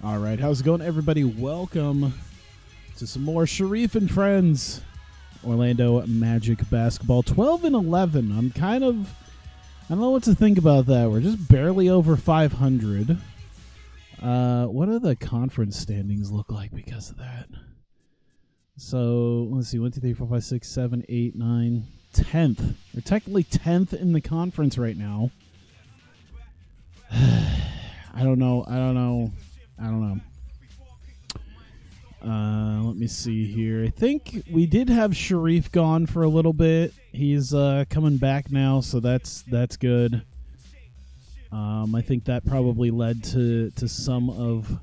All right, how's it going, everybody? Welcome to some more Sharif and Friends Orlando Magic basketball. 12-11. I don't know what to think about that. We're just barely over 500. What do the conference standings look like because of that? So, let's see. 1, 2, 3, 4, 5, 6, 7, 8, 9, 10th. We're technically 10th in the conference right now. I don't know. Let me see here. I think we did have Sharif gone for a little bit. He's coming back now, so that's good. I think that probably led to some of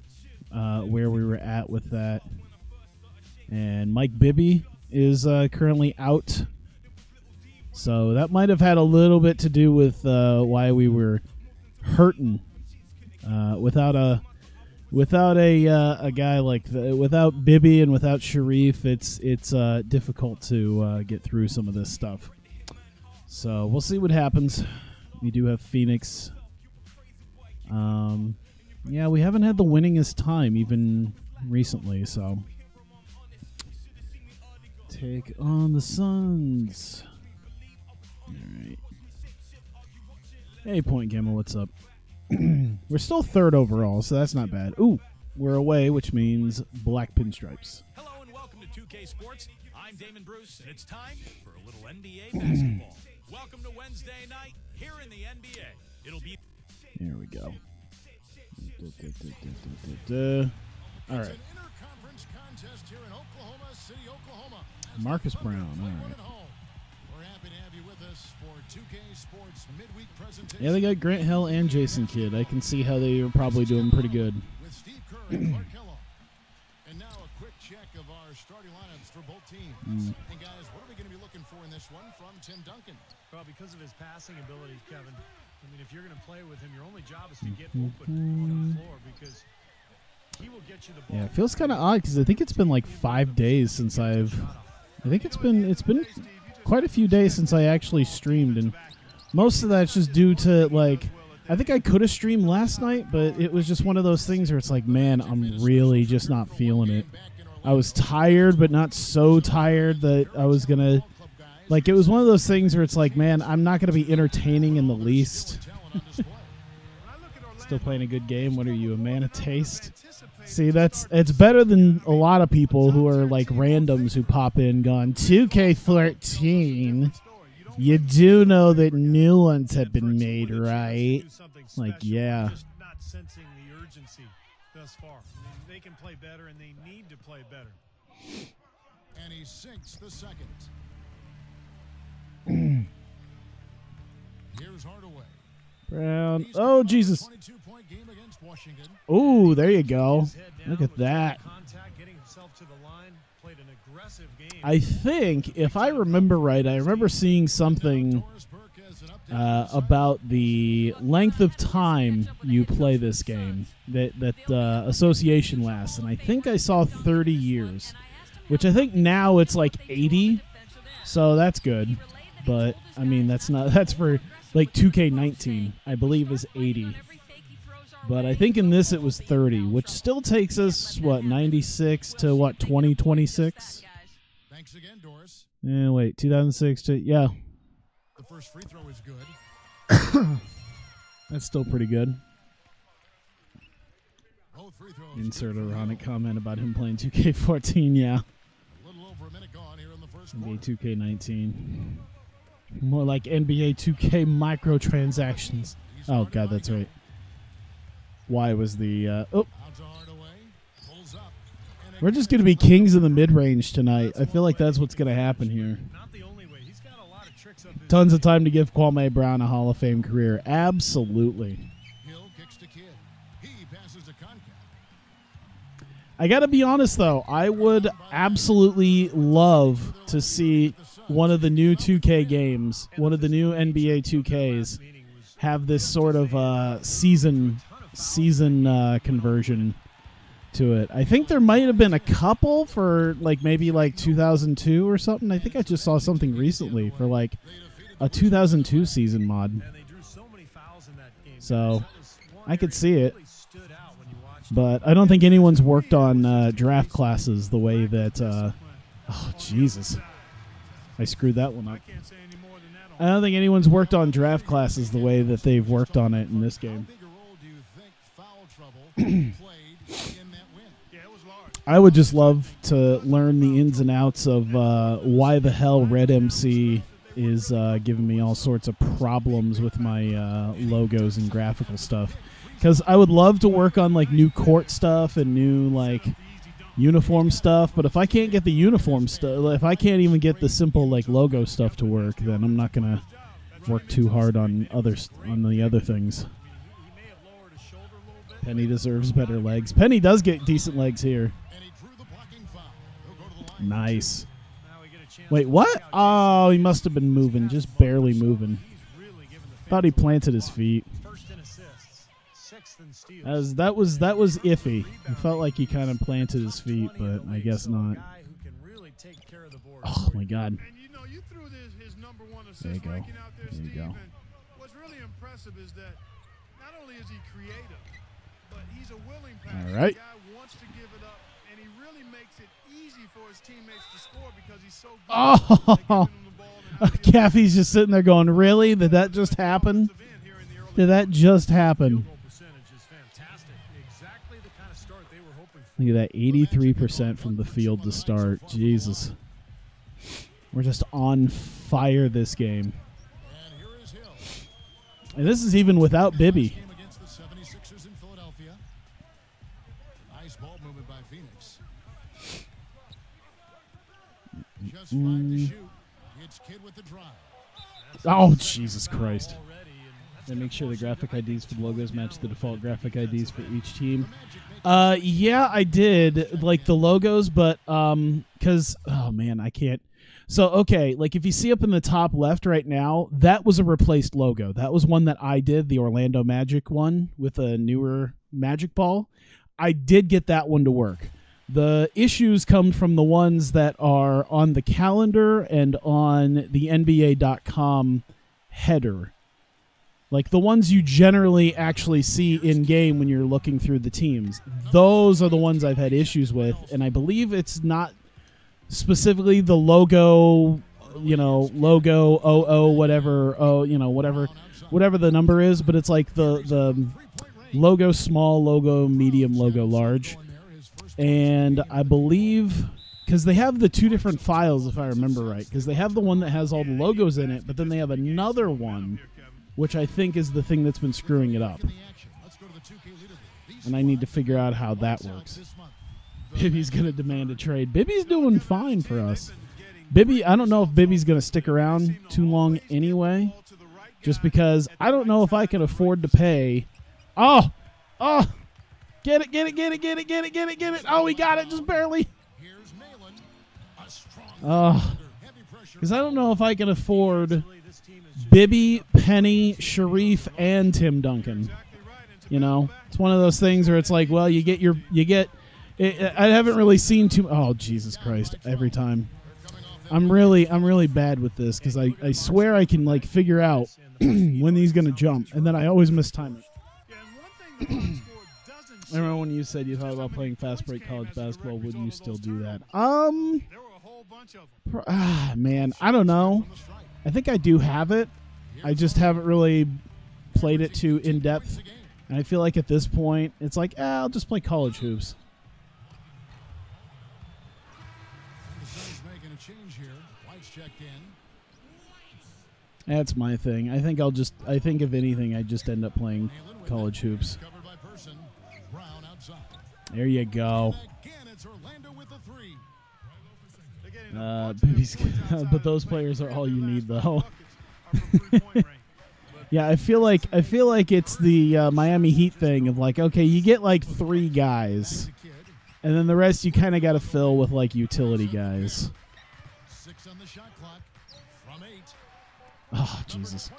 where we were at with that. And Mike Bibby is currently out, so that might have had a little bit to do with why we were hurting. Without a guy like without Bibby and without Sharif, it's difficult to get through some of this stuff. So we'll see what happens. We do have Phoenix. Yeah, we haven't had the winningest time even recently. So take on the Suns. All right. Hey, Point Gamma, what's up? We're still third overall, so that's not bad. Ooh, we're away, which means black pinstripes. Hello and welcome to 2K Sports. I'm Damon Bruce, and it's time for a little NBA basketball. Welcome to Wednesday night here in the NBA. It'll be... Here we go. All right. Marcus Brown. All right. Yeah, they got Grant Hill and Jason Kidd. I can see how they were probably doing pretty good. And now a quick check of our starting lineups for both teams. And guys, what are we going to be looking for in this one from Tim Duncan? Well, because of his passing ability, Kevin, I mean, if you're going to play with him, your only job is to get open on the floor because he will get you the ball. Yeah, it feels kind of odd because I think it's been like 5 days since I think it's been quite a few days since I actually streamed, and most of that's just due to, like, I think I could have streamed last night, but it was just one of those things where it's like, man, I'm really just not feeling it. I was tired, but not so tired that I was going to, like, it was one of those things where it's like, man, I'm not going to be entertaining in the least. Still playing a good game. What are you, a man of taste? See, it's better than a lot of people who are like randoms who pop in going, 2K14. You do know that new ones have been made, right? Like, yeah. Just not sensing the urgency thus far. I mean, they can play better, and they need to play better. And he sinks the second. Here's Hardaway. Brown. Oh, Jesus. Oh, there you go. Look at that. I think, if I remember right, I remember seeing something about the length of time you play this game that association lasts, and I think I saw 30 years, which I think now it's like 80, so that's good. But I mean, that's for like 2K19, I believe, is 80. But I think in this it was 30, which still takes us, what, 96 to, what, 2026? Thanks again, Doris. Yeah, wait, 2006 to, yeah. The first free throw is good. That's still pretty good. Both free throws. Insert ironic comment about him playing 2K14, yeah. A little over a minute gone here in the first NBA 2K19. More like NBA 2K microtransactions. Oh, God, that's right. Why was the... We're just going to be kings of the mid-range tonight. I feel like that's what's going to happen here. Tons of time to give Kwame Brown a Hall of Fame career. Absolutely. I got to be honest, though. I would absolutely love to see one of the new 2K games, one of the new NBA 2Ks, have this sort of season conversion to it. I think there might have been a couple for like maybe like 2002 or something. I think I just saw something recently for like a 2002 season mod. So I could see it. But I don't think anyone's worked on draft classes the way that... oh, Jesus. I screwed that one up. I don't think anyone's worked on draft classes the way that they've worked on it in this game. I would just love to learn the ins and outs of why the hell Red MC is giving me all sorts of problems with my logos and graphical stuff. Because I would love to work on like new court stuff and new like uniform stuff, but if I can't get the uniform stuff, if I can't even get the simple like logo stuff to work, then I'm not gonna work too hard on the other things. Penny deserves better legs. Penny does get decent legs here. Nice. Wait, what? Oh, he must have been moving, just barely moving. Thought he planted his feet. That was iffy. It felt like he kind of planted his feet, but I guess not. Oh my God. There you go. There you go. What's really impressive is that not only is he creative, but he's a willing passer. All right. The guy wants to give it up, and he really makes it easy for his teammates to score because he's so good. Oh, Caffey's just sitting there going, "Really? Did that just happen? Did that just happen?" Look at that, 83% from the field to start. Jesus. We're just on fire this game. And this is even without Bibby. Nice ball movement by Phoenix. Just five to shoot. It's Kidd with the drive. Oh, Jesus Christ. And make sure the graphic IDs for the logos match the default graphic IDs for each team. Yeah, I did, like the logos, but because, oh man, I can't. So, okay, like if you see up in the top left right now, that was a replaced logo. That was one that I did, the Orlando Magic one with a newer Magic ball. I did get that one to work. The issues come from the ones that are on the calendar and on the NBA.com header. Like the ones you generally actually see in-game when you're looking through the teams. Those are the ones I've had issues with, and I believe it's not specifically the logo, logo 00 whatever, whatever the number is, but it's like the logo small, logo medium, logo large. And I believe, because they have the two different files, if I remember right, because they have the one that has all the logos in it, but then they have another one which I think is the thing that's been screwing it up. And I need to figure out how that works. Bibby's going to demand a trade. Bibby's doing fine for us. Bibby, I don't know if Bibby's going to stick around too long anyway, just because I don't know if I can afford to pay. Oh! Get it. Oh, we got it, just barely. Oh. Because I don't know if I can afford Bibby, Penny, Sharif, and Tim Duncan. It's one of those things where it's like, well, I haven't really seen too. Oh, Jesus Christ! Every time, I'm really bad with this because I swear I can like figure out when he's gonna jump, and then I always mistime it. I remember when you said you thought about playing fast break college basketball. Would you still do that? Man, I don't know. I think I do have it. I just haven't really played it too in depth. And I feel like at this point, it's like, I'll just play college hoops. That's my thing. I think if anything, I just end up playing college hoops. There you go. But those players are all you need, though. Yeah, I feel like it's the Miami Heat thing of like, okay, you get like 3 guys, and then the rest you kind of got to fill with like utility guys. 6 on the shot clock from 8. Oh, Jesus.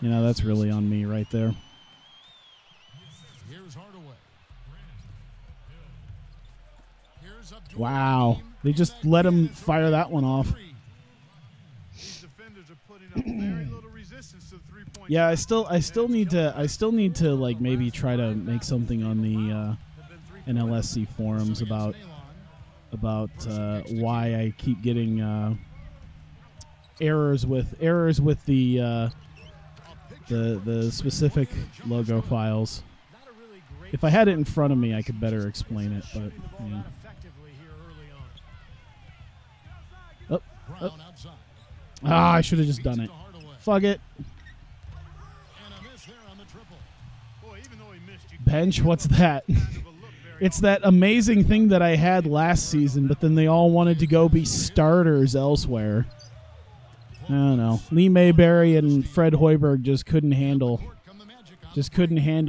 That's really on me right there. Wow. They just let him fire that one off. These defenders are putting up very little resistance. resistance to the three-point. Yeah, I still need to like maybe try to make something on the NLSC forums about why I keep getting errors with the specific logo files. If I had it in front of me, I could better explain it. But yeah. Oh. I should have just done it. Fuck it. Bench, what's that? It's that amazing thing that I had last season, but then they all wanted to go be starters elsewhere. I don't know. Lee Mayberry and Fred Hoiberg just couldn't handle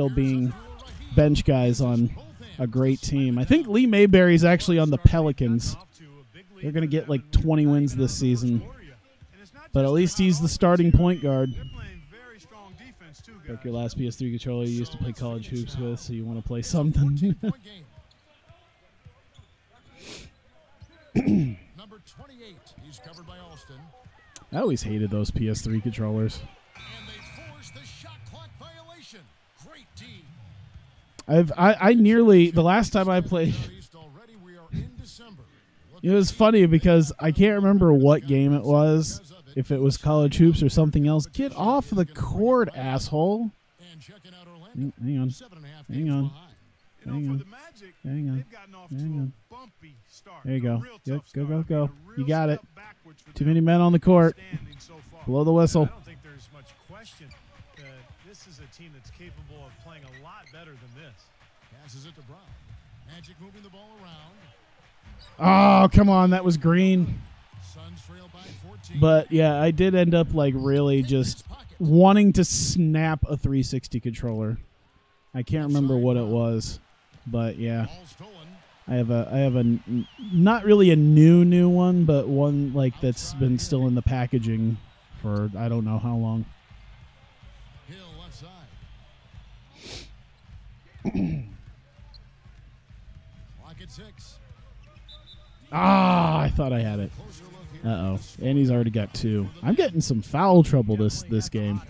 being bench guys on a great team. I think Lee Mayberry's actually on the Pelicans. They're going to get like 20 wins this season. But at least he's the starting point guard. Like your last PS3 controller you used to play college hoops with, so you want to play something. Number 28, he's covered by Alston. I always hated those PS3 controllers. And they force the shot clock violation. Great D. I nearly, the last time I played, it was funny because I can't remember what game it was, if it was college hoops or something else. Get off the court, asshole. Hang on. Hang on. Hang on. Hang on. Hang on. There you go. Yep, go. You got it. Too many men on the court. Blow the whistle. I don't think there's much question that this is a team that's capable of playing a lot better than this. Passes it to Brown. Magic moving the ball around. Oh, come on. That was green. Suns trail by 14. But, yeah, I did end up, like, really just wanting to snap a 360 controller. I can't remember what it was. But, yeah. I have a not really a new one, but one like that's been still in the packaging for I don't know how long. Hill left side. Clock at 6. Ah, I thought I had it. Uh-oh. And he's already got 2. I'm getting some foul trouble this game.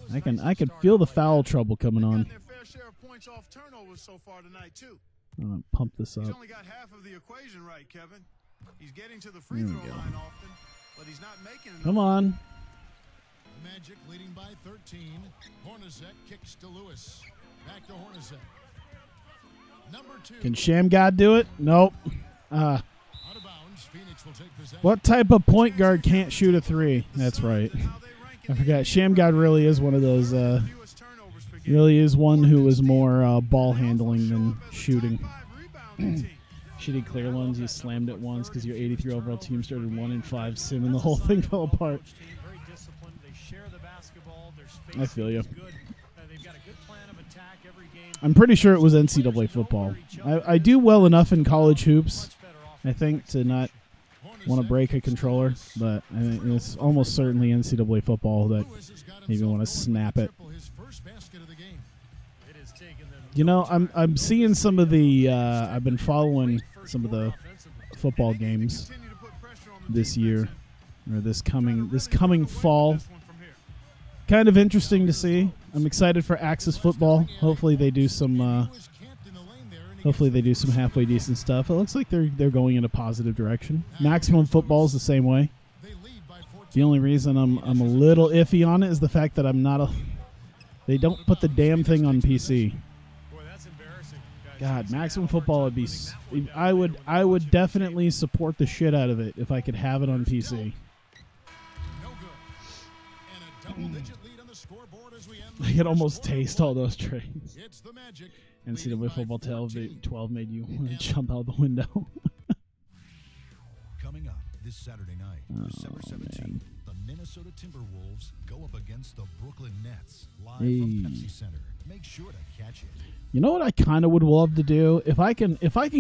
I can feel the foul trouble coming on. Off turnovers so far tonight too. I'm gonna pump this up. He's only got half of the equation right, Kevin. He's getting to the free throw line often, but he's not making enough. Come on. Magic leading by 13. Hornacek kicks to Lewis. Back to Hornacek. Number 2. Can Shamgod do it? Nope. Out of bounds. Phoenix will take possession. What type of point guard can't shoot a 3? That's right. I forgot. Shamgod really is one of those. Really is one who is more ball handling than shooting. Shitty clear ones. You slammed it once because your 83 overall team started 1-5 sim and the whole thing fell apart. I feel you. I'm pretty sure it was NCAA football. I do well enough in college hoops, I think, to not want to break a controller, but I mean, it's almost certainly NCAA football that maybe want to snap it. You know, I'm seeing some of the I've been following some of the football games this year or this coming fall. Kind of interesting to see. I'm excited for Axis football. Hopefully they do some halfway decent stuff. It looks like they're going in a positive direction. Maximum football is the same way. The only reason I'm a little iffy on it is the fact that they don't put the damn thing on PC. God, Maximum Football would be. I would definitely support the shit out of it if I could have it on PC. I could almost taste all those trades. NCAA Football 12 made you want to jump out the window. Coming up this Saturday night, December 17th, the Minnesota Timberwolves go up against the Brooklyn Nets live from Pepsi Center. Make sure to catch it. You know what I kind of would love to do if I can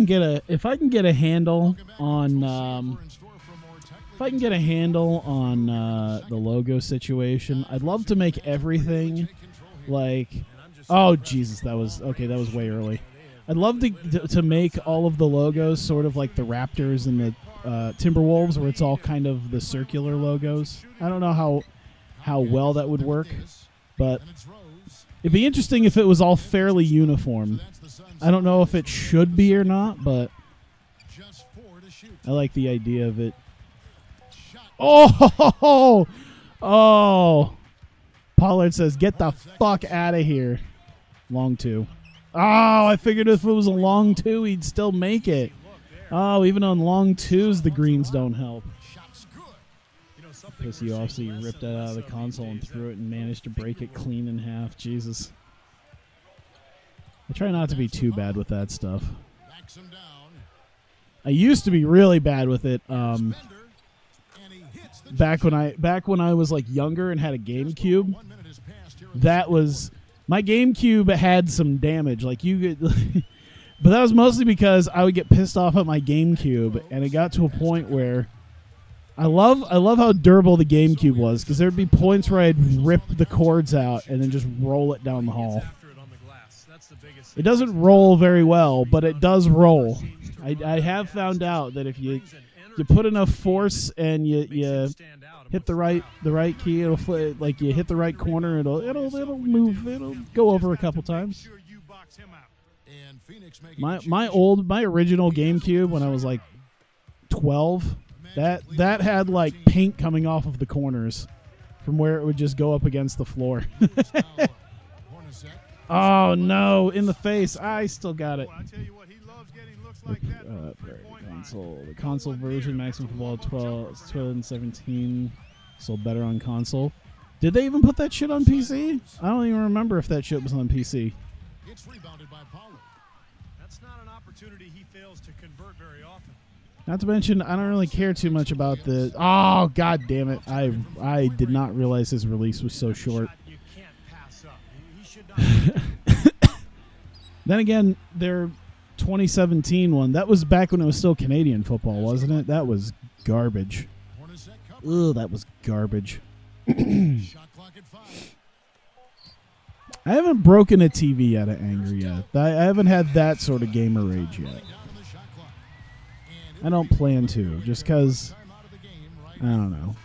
get a handle on the logo situation. I'd love to make everything like oh Jesus, that was way early. I'd love to make all of the logos sort of like the Raptors and Timberwolves, where it's all kind of the circular logos. I don't know how well that would work, but it'd be interesting if it was all fairly uniform. I don't know if it should be or not, but I like the idea of it. Oh, oh! Pollard says, "Get the fuck out of here." Long two. Oh, I figured if it was a long two, he'd still make it. Oh, even on long twos, the greens don't help. Because he obviously ripped that out of the console and threw it and managed to break it clean in half. Jesus. I try not to be too bad with that stuff. I used to be really bad with it. Back when I was like younger and had a GameCube, that was my GameCube had some damage. Like you could, but that was mostly because I would get pissed off at my GameCube, and it got to a point where I love how durable the GameCube was, because there'd be points where I'd rip the cords out and then just roll it down the hall. It doesn't roll very well, but it does roll. I have found out that if you put enough force and you hit the right key, it'll like you hit the right corner, it'll move, it'll go over a couple times. My original GameCube when I was like 12, that had like paint coming off of the corners from where it would just go up against the floor. Oh no, in the face. I still got it. The console version, Maximum Football 2017, sold better on console. Did they even put that shit on PC? I don't even remember if that shit was on PC. It's rebounded by Pollard. That's not an opportunity he fails to convert very often. Not to mention, I don't really care too much about the... Oh, god damn it. I did not realize his release was so short. Then again, their 2017 one, that was back when it was still Canadian football, wasn't it? That was garbage. Ugh, that was garbage. I haven't broken a TV out of anger yet. I haven't had that sort of gamer rage yet. I don't plan to, just because, I don't know.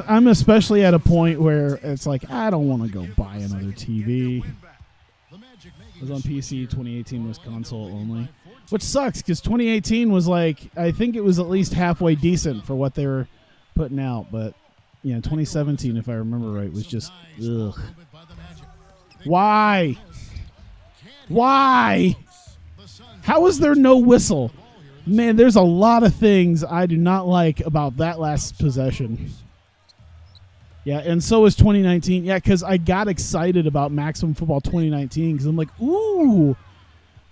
I'm especially at a point where it's like, I don't want to go buy another TV. It was on PC, 2018 was console only. Which sucks, because 2018 was like, I think it was at least halfway decent for what they were putting out. But, yeah, 2017, if I remember right, was just, ugh. Why? Why? How is there no whistle? Man, there's a lot of things I do not like about that last possession. Yeah, and so was 2019. Yeah, because I got excited about Maximum Football 2019 because I'm like, ooh,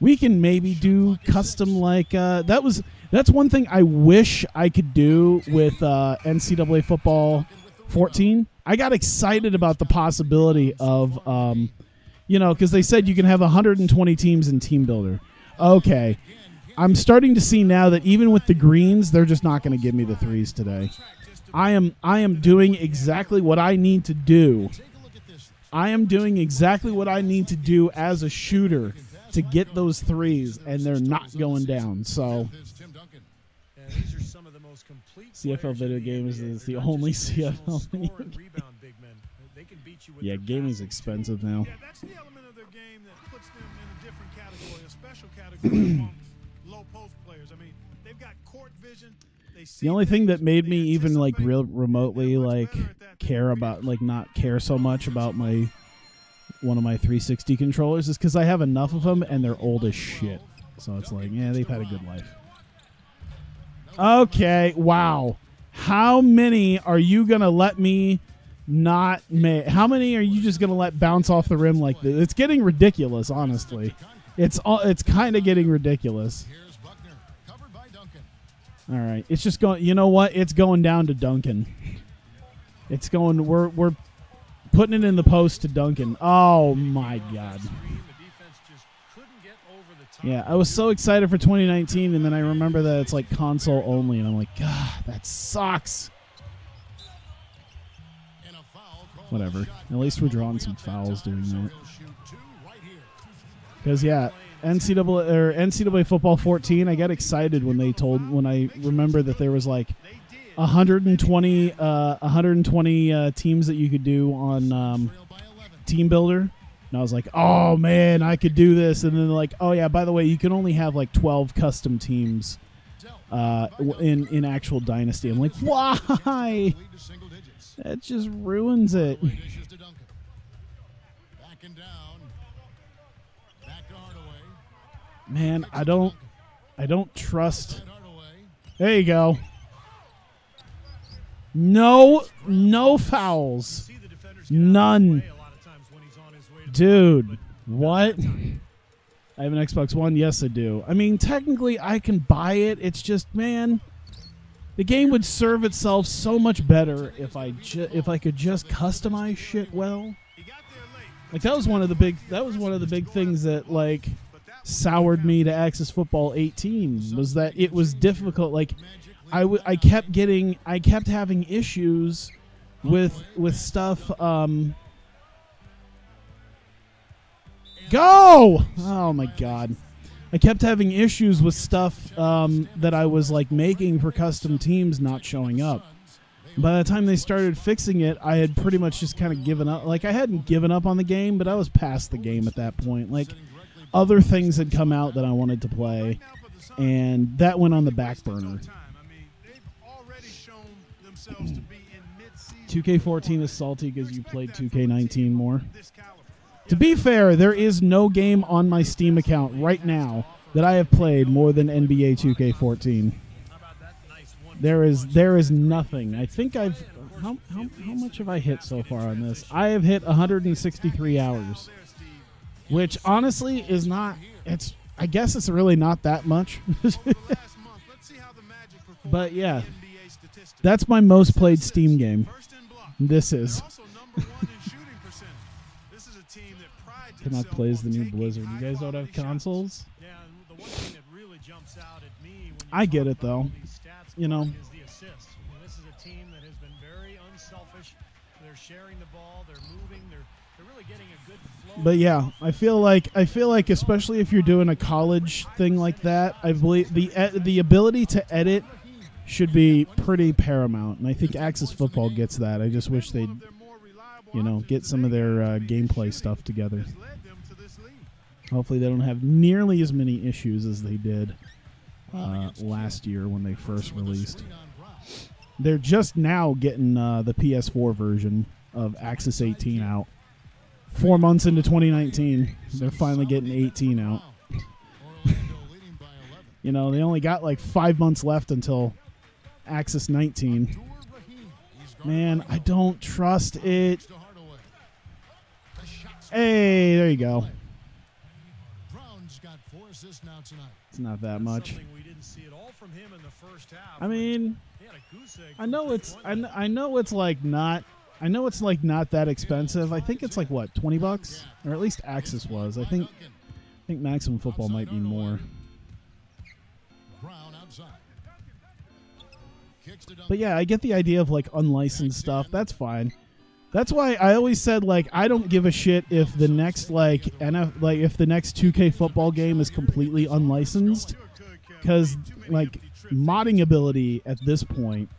we can maybe do custom like that's one thing I wish I could do with NCAA Football 14. I got excited about the possibility of, because they said you can have 120 teams in Team Builder. Okay, I'm starting to see now that even with the greens, they're just not going to give me the threes today. I am doing exactly what I need to do. I am doing exactly what I need to do as a shooter to get those threes, and they're not going down. So, CFL video games is the only CFL video game. Yeah, gaming's expensive now. Yeah, that's the element of their game that puts them in a different category, a special category among low post players. I mean, they've got court vision. The only thing that made me even like real remotely like care about not care so much about one of my 360 controllers is because I have enough of them and they're old as shit. So it's like, yeah, they've had a good life. Okay, wow. How many are you gonna let me not make? How many are you just gonna let bounce off the rim like this? It's getting ridiculous, honestly. It's kind of getting ridiculous. All right, it's just going. You know what? It's going down to Duncan. It's going. We're putting it in the post to Duncan. Oh my God. Yeah, I was so excited for 2019, and then I remember that it's like console only, and I'm like, God, that sucks. Whatever. At least we're drawing some fouls doing that. Because yeah, NCAA football 14. I got excited when I remember that there was like 120 teams that you could do on Team Builder, and I was like, oh man, I could do this. And then they're like, oh yeah, by the way, you can only have like 12 custom teams in actual Dynasty. I'm like, why? That just ruins it. Man, I don't trust. There you go. No fouls. None. Dude, what? I have an Xbox One? Yes, I do. I mean, technically, I can buy it. It's just, man, the game would serve itself so much better if I could just customize shit well. Like that was one of the big things that like soured me to Access Football 18 was that it was difficult. Like I kept having issues with stuff. Go! Oh my god. I kept having issues with stuff that I was like making for custom teams not showing up. By the time they started fixing it, I had pretty much just kind of given up. Like I hadn't given up on the game, but I was past the game at that point. Like other things had come out that I wanted to play, and that went on the back burner. 2K14 is salty because you played 2K19 more. To be fair, there is no game on my Steam account right now that I have played more than NBA 2K14. There is nothing. I think I've how much have I hit so far on this? I have hit 163 hours, which honestly is not. I guess it's really not that much. But yeah, that's my most played Steam game. This is. Canuck plays the new Blizzard. You guys don't have consoles? I get it though. You know. This is a team that has been very unselfish. They're sharing the ball. They're moving. They're really getting a good flow. But yeah, I feel like especially if you're doing a college thing like that, I believe the ability to edit should be pretty paramount, and I think Access Football gets that. I just wish they'd, get some of their gameplay stuff together. Hopefully they don't have nearly as many issues as they did last year when they first released. They're just now getting the PS4 version of Access 18 out. 4 months into 2019, they're finally getting 18 out. They only got like 5 months left until Access 19. Man, I don't trust it. Hey, there you go. It's not that much. I mean, I know it's like not that expensive. I think it's like what, $20, or at least Access was. I think Maximum Football might be more. But yeah, I get the idea of like unlicensed stuff. That's fine. That's why I always said like I don't give a shit if the next if the next 2K football game is completely unlicensed, because like modding ability at this point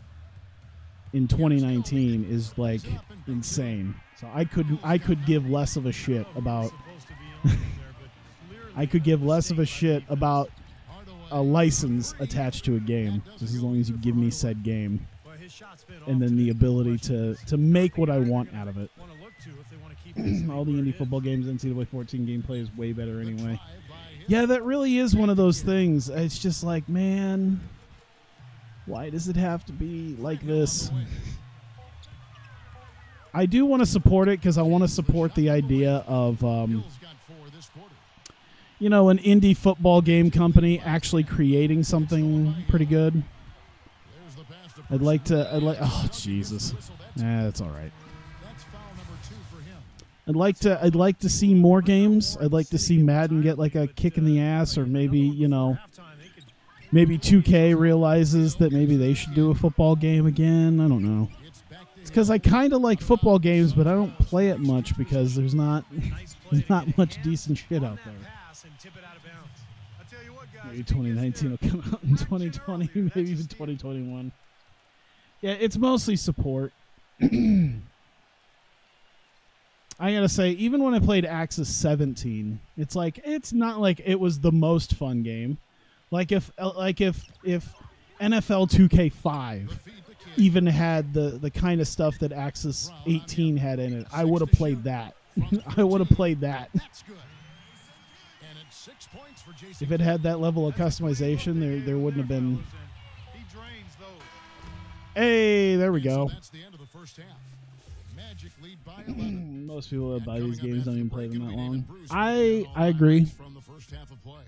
in 2019 is like insane. So I could give less of a shit about I could give less of a shit about a license attached to a game, just as long as you give me said game, and then the ability to make what I want out of it. All the indie football games, NCAA 14 gameplay is way better anyway. Yeah, that really is one of those things. It's just like, man, why does it have to be like this? I do want to support it because I want to support the idea of an indie football game company actually creating something pretty good. Oh Jesus. That's all right. I'd like to see more games. I'd like to see Madden get like a kick in the ass, or maybe, maybe 2K realizes that maybe they should do a football game again. I don't know. It's because I kind of like football games, but I don't play it much because there's not much decent shit out there. tip it out of bounds. I tell you what, guys. Maybe 2019 will come out in 2020, maybe even 2021. Yeah, it's mostly support. I gotta say, even when I played Axis 17, it's like it's not like it was the most fun game. Like if NFL 2K5 even had the kind of stuff that Axis 18 had in it, I would have played that. I would have played that. That's good. And it's 6 points for Jason. If it had that level of customization, there wouldn't have been. He drains those. Hey, there we go. So that's the end of the first half. Magic lead by 11. Most people that buy these games don't even play them that long. Bruce I agree. from the first half of play.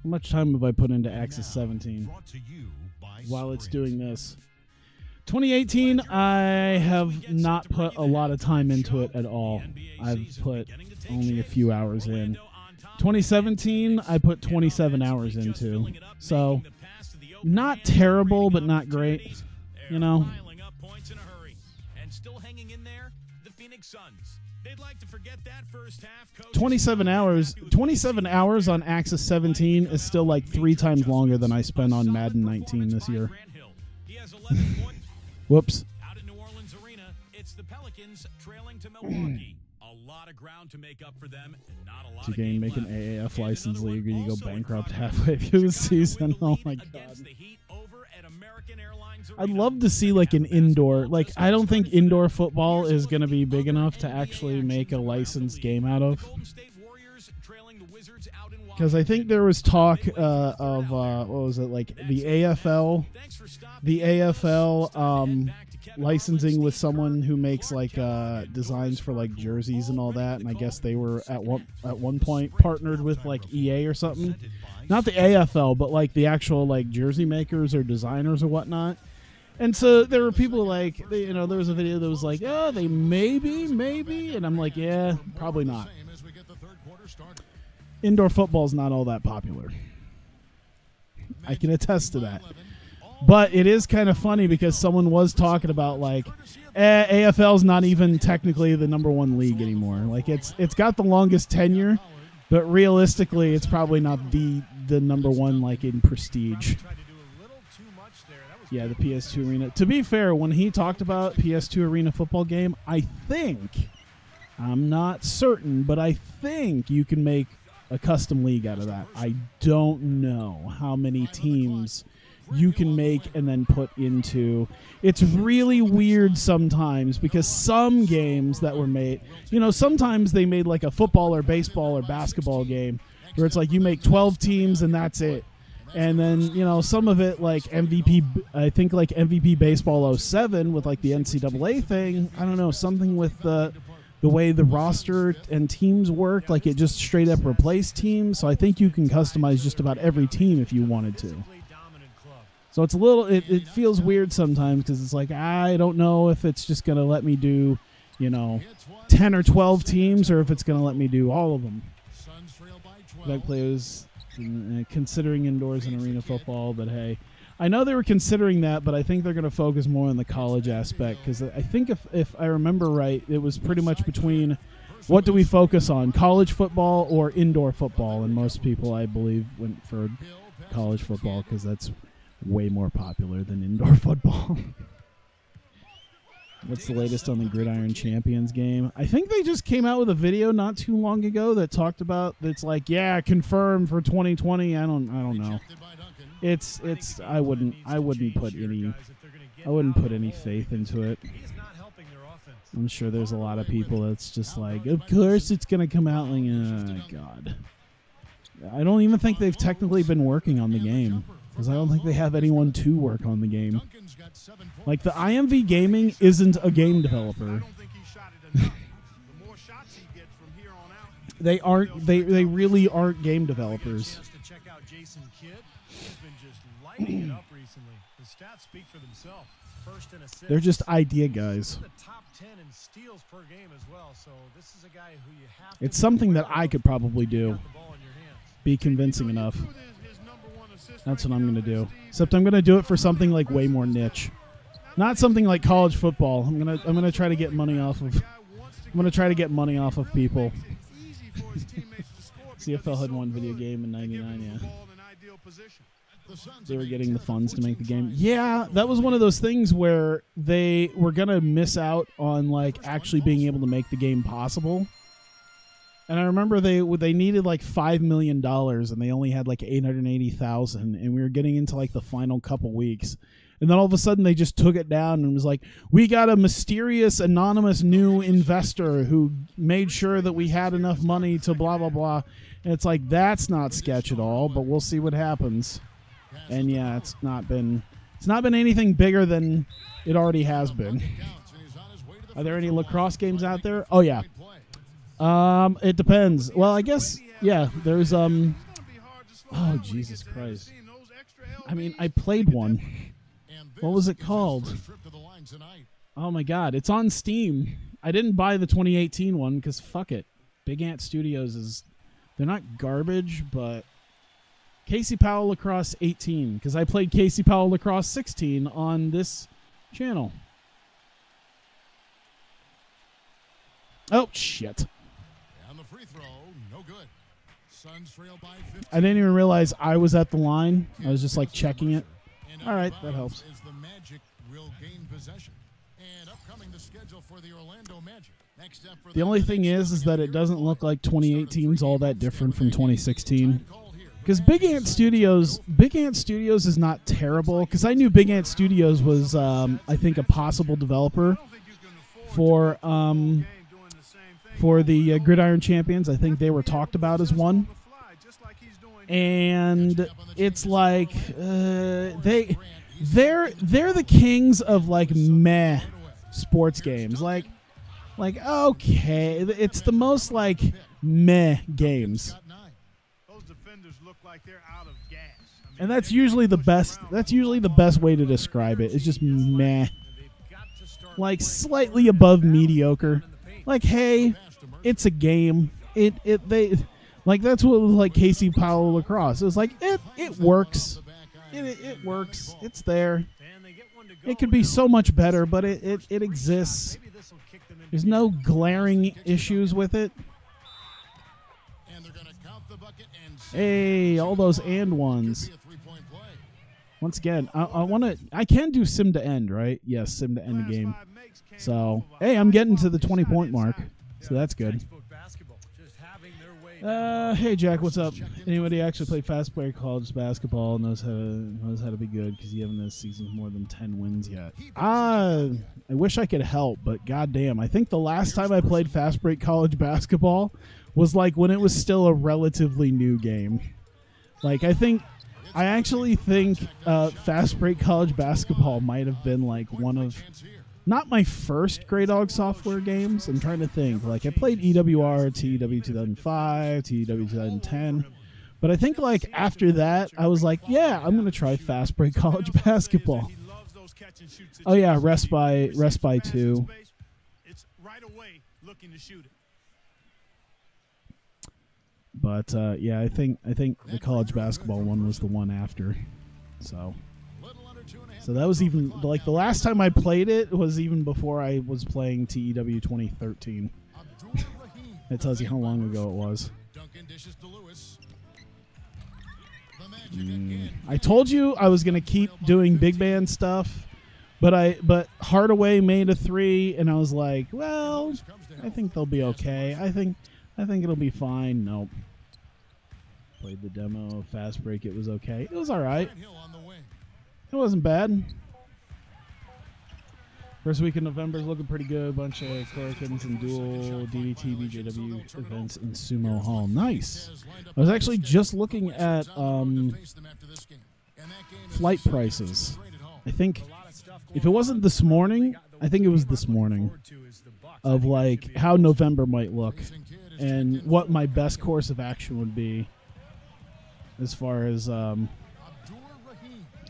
How much time have I put into Axis 17 Brought to you by while it's Sprint. doing this? 2018, I have not put a lot of time into it at all. I've put only a few hours in. 2017, I put 27 hours into. So, not terrible, but not great. You know? Piling up points in a hurry. And still hanging in there, the Phoenix Suns. They'd like to forget that first half. 27 hours on Axis 17 is still like 3 times longer than I spent on Madden 19 this year. He has 11 points. Whoops. Out in New Orleans Arena, it's the Pelicans trailing to Milwaukee. A lot of ground to make up for them, and not a lot To of gain, game make an left. AAF license And another league, one and you go also in bankrupt progress. halfway through the Chicago with season. the Oh lead my against god. the Heat over at American Airlines I'd Arena. love to see like an indoor, like I don't think indoor football is going to be big enough to actually make a licensed game out of. The Golden State Warriors trailing the Wizards out in Because I think there was talk of what was it, like the AFL licensing with someone who makes like designs for like jerseys and all that, and I guess they were at one point partnered with like EA or something. Not the AFL, but like the actual like jersey makers or designers or whatnot. And so there were people like, there was a video that was like, oh, they maybe, and I'm like, yeah, probably not. Same as we get the third quarter started. Indoor football is not all that popular. I can attest to that. But it is kind of funny because someone was talking about like AFL's not even technically the #1 league anymore. Like it's got the longest tenure, but realistically it's probably not the #1 like in prestige. Tried to do a little too much there. That was Yeah, the PS2 Arena. To be fair, when he talked about PS2 Arena football game, I think, I'm not certain, but I think you can make a custom league out of that. I don't know how many teams you can make and then put into. It's really weird sometimes because some games that were made, sometimes they made like a football or baseball or basketball game where it's like you make 12 teams and that's it. And then, some of it like MVP, I think like MVP Baseball 07 with like the NCAA thing. I don't know, something with the way the roster and teams work, like it just straight up replaced teams. So I think you can customize just about every team if you wanted to. dominant club. So it's a little, it feels weird sometimes because it's like, I don't know if it's just going to let me do, 10 or 12 teams or if it's going to let me do all of them. Suns trail by 12. Black players considering indoors and arena football, but hey, I know they were considering that, but I think they're going to focus more on the college aspect because I think if I remember right, it was pretty much between what do we focus on, college football or indoor football, and most people, I believe, went for college football because that's way more popular than indoor football. What's the latest on the Gridiron Champions game? I think they just came out with a video not too long ago that talked about that's like, yeah, confirmed for 2020. I don't know. It's I wouldn't put any faith into it. He's not helping their offense. I'm sure there's a lot of people that's just like, of course it's gonna come out. Like, oh God. I don't even think they've technically been working on the game because I don't think they have anyone to work on the game. Duncan's got 7 points. Like the IMV Gaming isn't a game I developer. don't think he shot it enough. The more shots he gets from here on out, They aren't. They really aren't game developers. Chance to check out Jason Kidd. He's been just lighting it up recently. His stats speak for themselves. First in assists. They're just idea guys. He's in the top 10 in steals per game as well. So this is a guy who you have to It's something that I could probably get do. the ball in your hands. Be convincing enough. his #1 assist That's what right I'm now, gonna do. Steve. Except I'm gonna do it for something like way more niche. Not something like college football. I'm gonna try to get money off of. I'm gonna try to get money off of people. Makes it easy for his teammates to score CFL had one video game in '99. Yeah. The Suns They were have getting the 10 funds to make the game. 14 Yeah, that was one of those things where they were gonna miss out on like actually being able to make the game possible. And I remember they needed like $5 million, and they only had like 880,000, and we were getting into like the final couple weeks, and then all of a sudden they just took it down and was like, "We got a mysterious anonymous new investor who made sure that we had enough money to blah blah blah." And it's like, that's not sketch at all, but we'll see what happens. And yeah, it's not been anything bigger than it already has been. Are there any lacrosse games out there? Oh yeah. It depends. Well, I guess yeah. There's Oh Jesus Christ! I mean, I played one. What was it called? Oh my God! It's on Steam. I didn't buy the 2018 one because fuck it. Big Ant Studios they're not garbage, but Casey Powell Lacrosse 18 because I played Casey Powell Lacrosse 16 on this channel. Oh shit. And the free throw, no good. Suns trail by 15. I didn't even realize I was at the line. I was just like checking it. And All right, out of that helps. bounds Is the Magic will gain possession. And upcoming the schedule for the Orlando Magic. Next up for The only thing is that it doesn't look like 2018 is all that different from 2016. Because Big Ant Studios is not terrible. Because I knew Big Ant Studios was, I think, a possible developer for the Gridiron Champions. I think they were talked about as one. And it's like they're the kings of like meh sports games. Like okay, it's the most like meh games. Those defenders look like they're out of gas. I mean, And that's usually the best. That's usually the best way to describe it. It's just meh, like slightly above mediocre. Like, hey, it's a game. They like that's what was like Casey Powell Lacrosse. It was like it works. It works. It's there. It could be so much better, but it exists. There's no glaring issues with it. And they're going to count the bucket and Hey, all those and ones. be a three-point play. Once again, I can do sim to end, right? Yes, sim to end the game. So, hey, I'm getting to the 20-point mark. So that's good. Hey Jack, what's up? Anybody actually play fast player college basketball knows how to be good because you haven't this season more than 10 wins yet. I wish I could help, but goddamn, I think the last time I played fast break college basketball was like when it was still a relatively new game. Like I actually think fast break college basketball might have been like one of not my first Grey Dog software games. I'm trying to think. Like, I played EWR, TEW 2005, TEW 2010. But I think, like, after that, I was like, yeah, I'm going to try Fast Break College Basketball. Oh, yeah, Rest by 2. It's right away looking to shoot it. But, yeah, I think the college basketball one was the one after. So that was even, like, the last time I played it was even before I was playing TEW 2013. It tells you how long ago it was. I told you I was going to keep doing big band stuff, but Hardaway made a 3, and I was like, well, I think they'll be okay. I think it'll be fine. Nope. Played the demo of Fast Break. It was okay. It was all right. It wasn't bad. First week in November is looking pretty good. Bunch of Corkins and dual DDT BJW events in Sumo Hall. Nice. I was actually just looking at flight prices. I think if it wasn't this morning, I think it was this morning, of like how November might look and what my best course of action would be as far as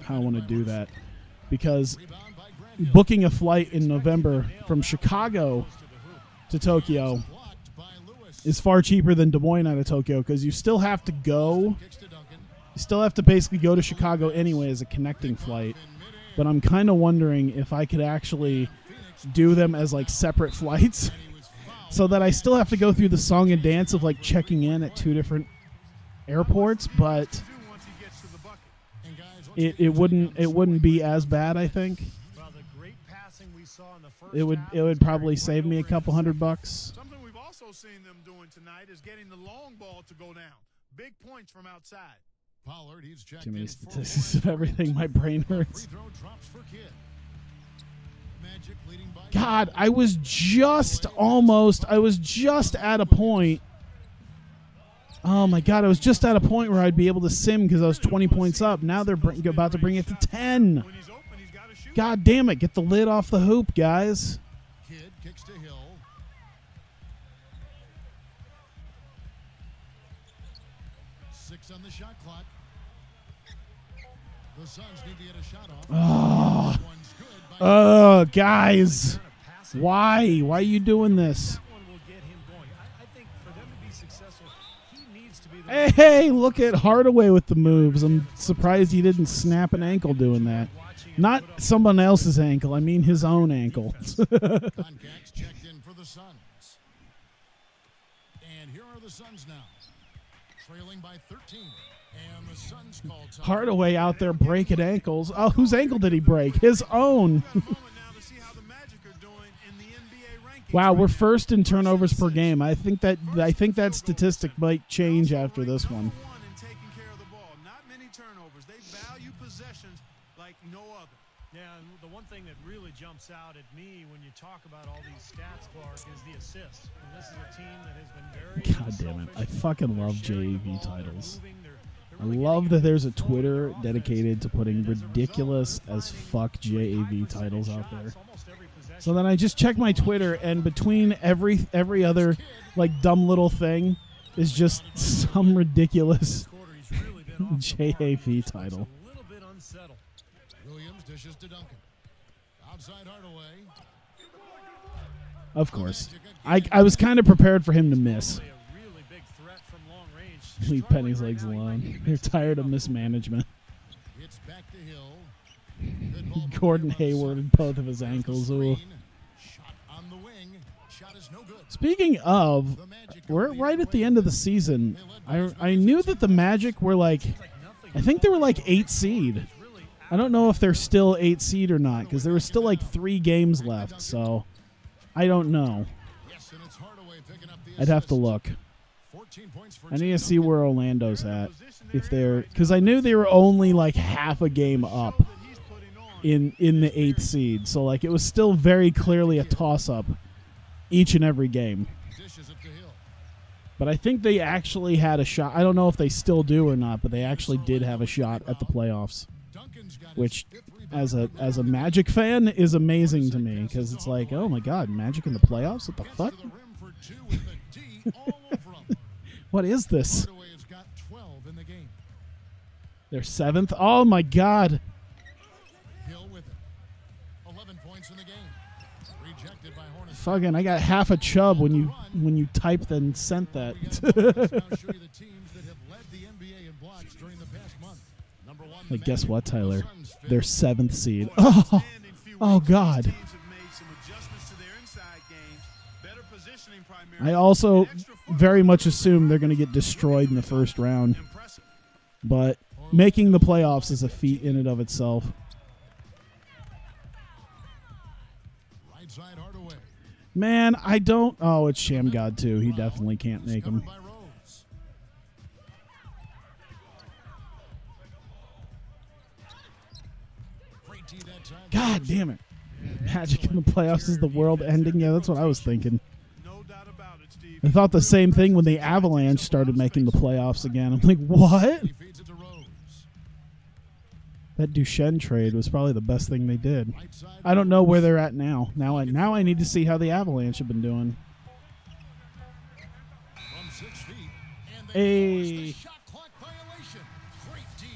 how I want to do that, because booking a flight in November from Chicago to Tokyo is far cheaper than Des Moines out of Tokyo, because you still have to basically go to Chicago anyway as a connecting flight. But I'm kind of wondering if I could actually do them as like separate flights so that I still have to go through the song and dance of like checking in at two different airports, but do once he gets to the bucket. And guys, let's it wouldn't be as bad. I think Well, the great passing we saw in the first it would half probably is save me a right couple over $100. Something we've also seen them doing tonight is getting the long ball to go down. Big points from outside. Pollard, he's checked Too many in for statistics one. of everything. My brain hurts. Free throw drops for Kidd. Magic leading by God, I was just at a point. Oh my God, I was just at a point where I'd be able to sim because I was 20 points up. Now they're about to bring it to 10. When he's open, he's got to shoot. God damn it, get the lid off the hoop, guys. Kidd kicks to Hill. Six on the shot clock. The Suns need to get a shot off. Oh, One's good by guys. Why? Why are you doing this? That one will get him going. I think for them to be successful, he needs to be the Hey, look at Hardaway with the moves. I'm surprised he didn't snap an ankle doing that. Not someone else's ankle. I mean his own ankle. Concax checked in for the Suns. And here are the Suns now. Trailing by 13. And the Suns call time. Hardaway out there breaking ankles. Oh, whose ankle did he break? His own. Got a moment now to see how the Magic are doing in the NBA rankings. Wow, we're first in turnovers per game. I think that statistic might change after this one. In taking care of the ball. Not many turnovers. They value possessions like no other. Yeah, and the one thing that really jumps out at me when you talk about all these stats, Clark, is the assists. And this is a team that has been very God damn it. I unselfish. fucking They're love sharing the JAV ball, they're titles. moving, they're I really love getting that there's a control of Twitter their offense. dedicated to putting And as a result, ridiculous they're as finding fuck JAV high titles percentage out there. shots almost every possession. So then I just check my Twitter, and between every other like dumb little thing is just some ridiculous This quarter, he's really been off the mark. JAV He just looks title. a little bit unsettled. Williams dishes to Duncan. Outside Hardaway. Of course. I was kind of prepared for him to miss. Really a really big threat from long range. Leave Struggling Penny's right legs now. He might alone. be They're mixing tired it of up a little bit. mismanagement. It's back to Hill. Good ball Gordon movement on the Hayward Suns. and both of his There's the ankles. Ooh. screen. Shot on the wing. Shot is no good. Speaking of, The Magic we're go the right other at the way. end of the season. I knew that the Magic were like, I think they were like 8 seed. I don't know if they're still 8 seed or not because there were still like 3 games left. So I don't know. Yes, and it's Hardaway picking up the I'd have to assist. look. 14 points for I need to Tim see Duncan. where Orlando's at. If they're, because I knew they were only like half a game up That he's putting on. in the 8th seed. So like it was still very clearly a toss up each and every game. Dishes it to Hill. But I think they actually had a shot. I don't know if they still do or not, but they actually did have a shot at the playoffs, Duncan's got his which 5th rebound as a Magic fan is amazing to me because it's like, oh my God, Magic in the playoffs? What the Gets fuck? to the rim for 2 with the D all over him. What is this? Hardaway has got 12 in the game. They're 7th? Oh my God. Hill with it. 11 points in the game. Rejected by Hornets. Fucking, I got half a chub when you typed and sent that. We got Hornets now show you the teams that have led the NBA in blocks during the past month. Number 1, the Like, guess Magic. what, Tyler? The Suns fifth. They're 7th seed. Outstanding Oh, few oh weeks. God. These teams have made some adjustments to their inside games, better positioning primarily, I also and extra footwork. very much assume they're going to get destroyed in the first round. Impressive. But making the playoffs is a feat in and of itself. Right side Hardaway. Man, I don't. Oh, it's Sham God too. He definitely can't make Discovered him. by Rose. Great D that time. God damn it. Magic in the playoffs is the world ending. Yeah, that's what I was thinking. No doubt about it, Steve. I thought the same thing when the Avalanche started making the playoffs again. I'm like, what? He feeds it to Rose. That Duchenne trade was probably the best thing they did. Right side. I don't know where they're at now. Now I need to see how the Avalanche have been doing. From 6 feet. And they force the Hey. shot clock violation. Great D.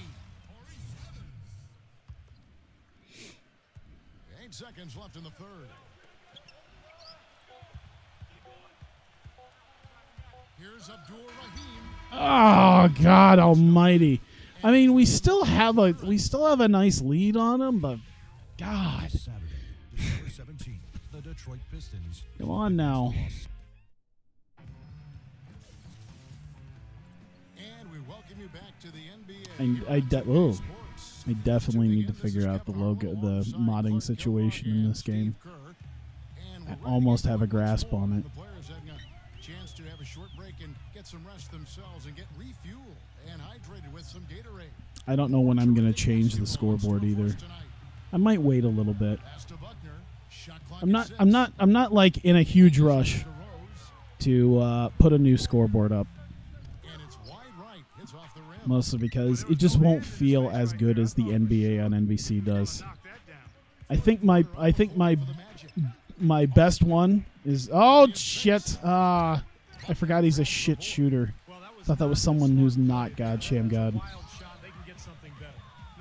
8 seconds left in the third. Here's Abdul Rahim. Oh God Almighty! I mean, we still have a nice lead on them, but God, Saturday, December 17th, the Detroit Pistons. come on now. And we welcome you back to the NBA. And I definitely need to figure out the modding situation in this game. I almost have a grasp on it. The players having a chance to have a short break and get some rest themselves and get refueled and hydrated with some Gatorade. I don't know when I'm going to change the scoreboard either. I might wait a little bit. I'm not like in a huge rush to put a new scoreboard up. Mostly because it just won't feel as good as the NBA on NBC does. I think my best one is shit. I forgot he's a shit shooter. Thought that was someone who's not God Sham God.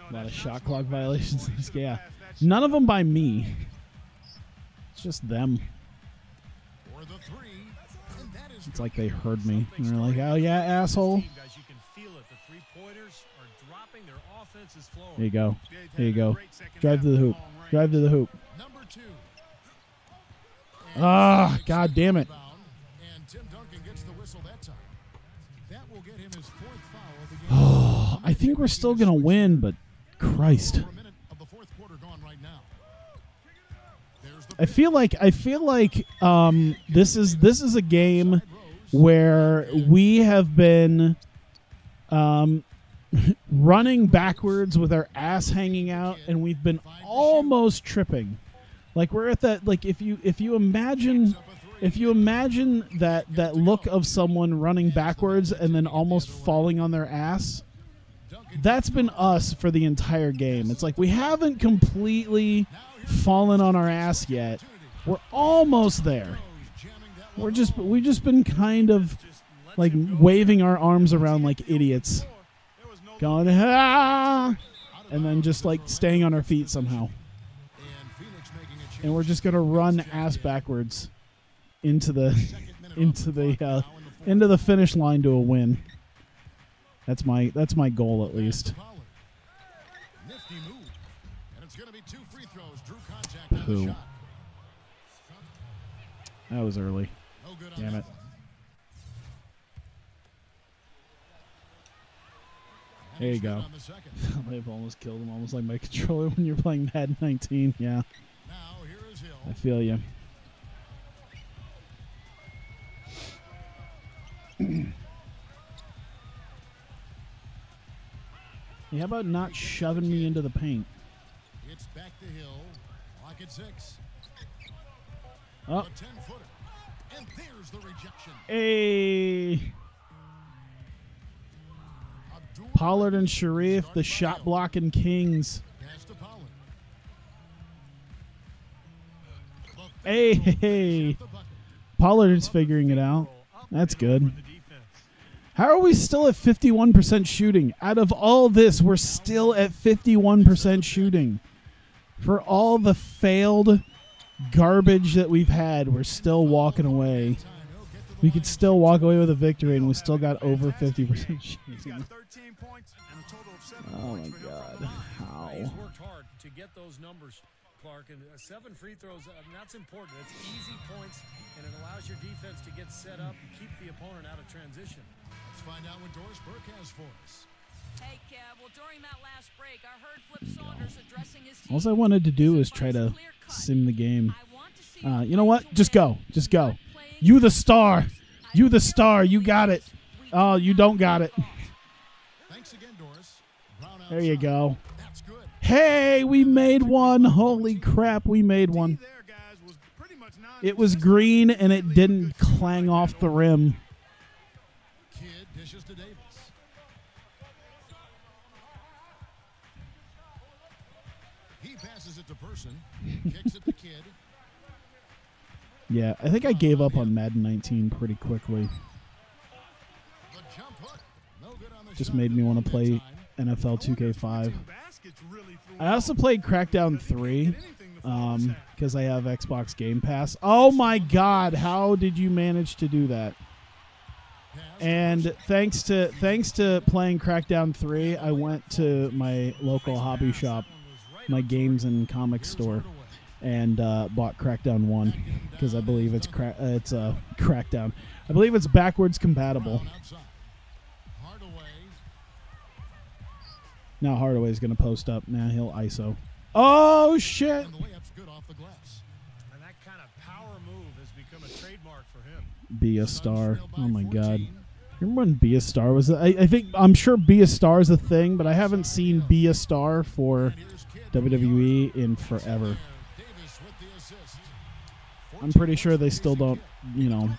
A lot of shot clock violations. Yeah, none of them by me. It's just them. It's like they heard me. And they're like, "Oh yeah, asshole." There you go. There you go. Drive to the hoop. Drive to the hoop. Ah, God damn it. Oh, I think we're still going to win, but Christ. I feel like this is a game where we have been running backwards with our ass hanging out, and we've been almost tripping. Like we're at that. Like if you imagine that look of someone running backwards and then almost falling on their ass, that's been us for the entire game. It's like we haven't completely fallen on our ass yet. We're almost there. We've just been kind of like waving our arms around like idiots. Going, and then just like staying on our feet somehow. And we're just gonna run ass backwards into the finish line to a win. That's my goal at least. Pooh. That was early. Damn it. There you go. They've almost killed him, almost like my controller when you're playing Madden 19. Yeah. I feel you. Hey, how about not shoving me into the paint? It's back to Hill. Pocket 6. Oh. A 10-footer. And there's the rejection. Hey. Pollard and Sharif, the shot blocking kings. Hey. Pollard's figuring it out. That's good. How are we still at 51% shooting? Out of all this, we're still at 51% shooting. For all the failed garbage that we've had, we're still walking away. We could still walk away with a victory, and we still got over 50% shooting. Oh, my God. How? He's worked hard to get those numbers, Clark. And 7 free throws, that's important. It's easy points, and it allows your defense to get set up and keep the opponent out of transition. Let's find out what Doris Burke has for us. Hey, Kev. Well, during that last break, I heard Flip Saunders addressing his team. All I wanted to do is try to sim the game. You know what? Just go. Just go. You the star. You the star. You got it. Oh, you don't got it. Thanks again, Doris. There you go. Hey, we made one. Holy crap, we made one. It was green, and it didn't clang off the rim. Kid dishes to Davis. He passes it to Person. Kicks it to Kidd. Yeah, I think I gave up on Madden 19 pretty quickly. The jump hook. No good on the Just shot. made me want to play NFL 2K5. I also played Crackdown 3 because I have Xbox Game Pass. Oh my God, how did you manage to do that? And thanks to playing Crackdown 3, I went to my local hobby shop, my games and comics store, and bought Crackdown 1 because I believe it's Crackdown. I believe it's backwards compatible. Now Hardaway's going to post up. Now he'll ISO. Oh, shit. And the layup's good off the glass. And that kind of power move has become a trademark for him. Be a star. Oh, my God. Remember when Be a Star was... I'm sure Be a Star is a thing, but I haven't seen Be a Star for WWE in forever. Davis with the assist. I'm pretty sure they still don't, you know,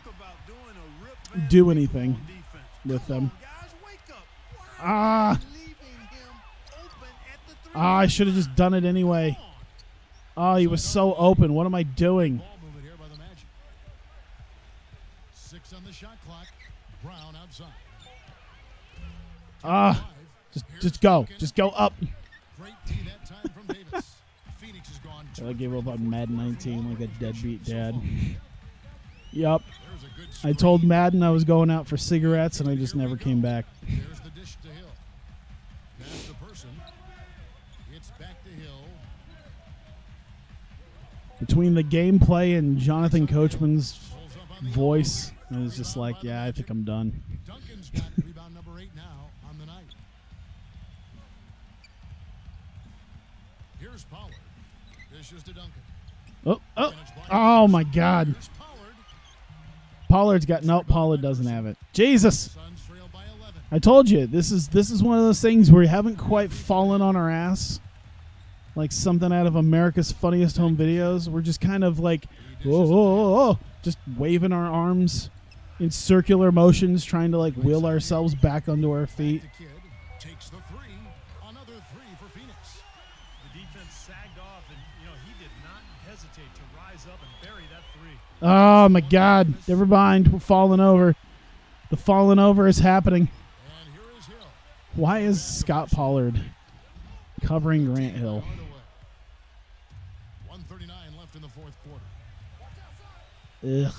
do anything with them. Ah! Ah, I should have just done it anyway. Oh, he was so open. What am I doing? Ball movement here by the Magic. 6 on the shot clock. Brown outside. Ah! Just go. Just go up. Great D that time from Davis. Phoenix is gone. I gave up on Madden 19 like a deadbeat dad. Yup. There's a good I told Madden I was going out for cigarettes, and I just never came back. There's the dish to Hill. Pass the person. It's back to Hill. Between the gameplay and Jonathan Coachman's voice, I was just like, yeah, I think I'm done. Duncan's got rebound number 8 now on the night. Here's Pollard. Dishes to Duncan. Oh my God. Here's Pollard. Pollard's got... Nope, Pollard doesn't have it. Jesus! Suns trail by 11. I told you, this is one of those things where we haven't quite fallen on our ass. Like something out of America's Funniest Home Videos. We're just kind of like, whoa, whoa, whoa, whoa, just waving our arms in circular motions, trying to like will ourselves back onto our feet. The kid takes the 3. Another 3 for Phoenix. The defense sagged off, and he did not hesitate to rise up and bury that 3. Oh my God! Never mind, we're falling over. The falling over is happening. And here is Hill. Why is Scott Pollard covering Grant Hill? 1:39 left in the fourth quarter. Ugh.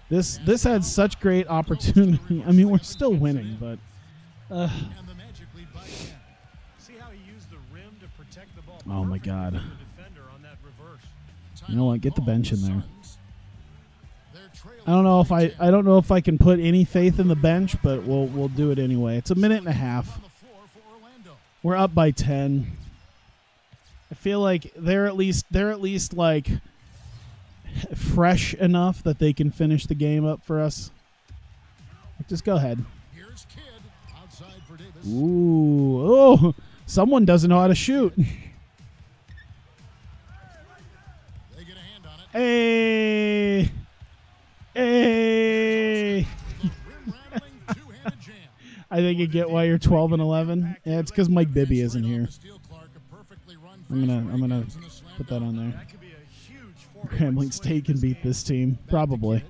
This had such great opportunity. I mean, we're still winning, but And the Magic lead by 10. See how he used the rim to protect the ball. Oh my perfectly God. from the defender on that reverse. You know what? Get the bench in there. Suns. They're trailing I don't know if by 10. I don't know if I can put any faith in the bench, but we'll do it anyway. It's a minute and a half. On the floor for Orlando. We're up by 10. I feel like they're at least like fresh enough that they can finish the game up for us. Just go ahead. Here's Kidd outside for Davis. Ooh, oh! Someone doesn't know how to shoot. They get a hand on it. Hey, hey! Rim rattling, two-handed jam. I think you get why you're 12 and 11. Yeah, it's because Mike Bibby isn't here. I'm gonna put that on there. That could be a huge Grambling State can beat this team, probably.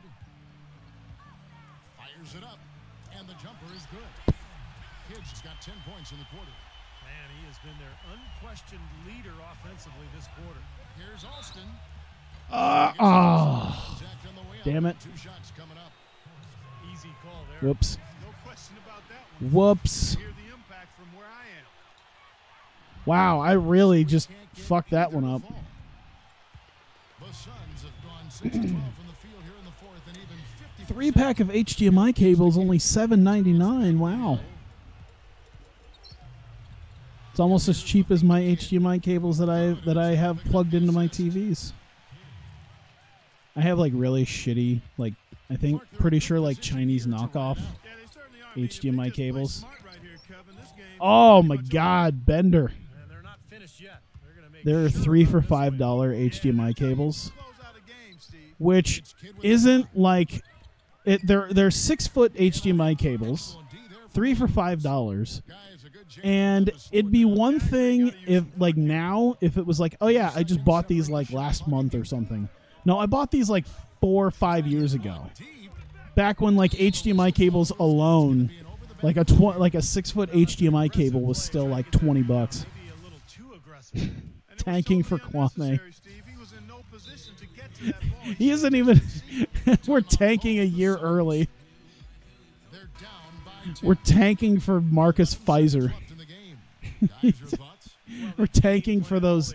Fires it up, and the jumper is good. Kidd's got 10 points in the quarter. Man, he has been their unquestioned leader offensively this quarter. Here's Alston. Oh, Jacked on the way up. damn it. 2 shots coming up. Easy call there. Whoops. No question about that one. Whoops. Hear the impact from where I am. Wow, I really just fucked that one up. The Suns have gone 6 of 12 from the field here in the fourth, and even 50%. 3-pack of HDMI cables, only $7.99. Wow. It's almost as cheap as my HDMI cables that I have plugged into my TVs. I have like really shitty, like I think pretty sure like Chinese knockoff Yeah, they certainly are. I mean, if they HDMI just play cables. smart right here, Kevin, this game Oh is my pretty much God, Bender. And they're not finished yet. They're going to make There are sure 3 for this way. $5 HDMI cables, close out a game, Steve. which isn't like it. They're 6-foot HDMI cables, 3 for $5. Guys, a good chance And to slow it'd it be down. one thing if, like, now, if it was like, oh, yeah, I just bought these, like, last month or something. No, I bought these, like, 4 or 5 years ago. Back when, like, HDMI cables alone, like a 6-foot HDMI cable was still, like, $20. Maybe a little too aggressive. And it was Tanking for totally Kwame. unnecessary, Steve. He was in no position to get to that ball. He isn't even... We're tanking a year early. They're down by 10 We're tanking for Marcus Pfizer. left in the game. Guys, your thoughts? We're tanking for those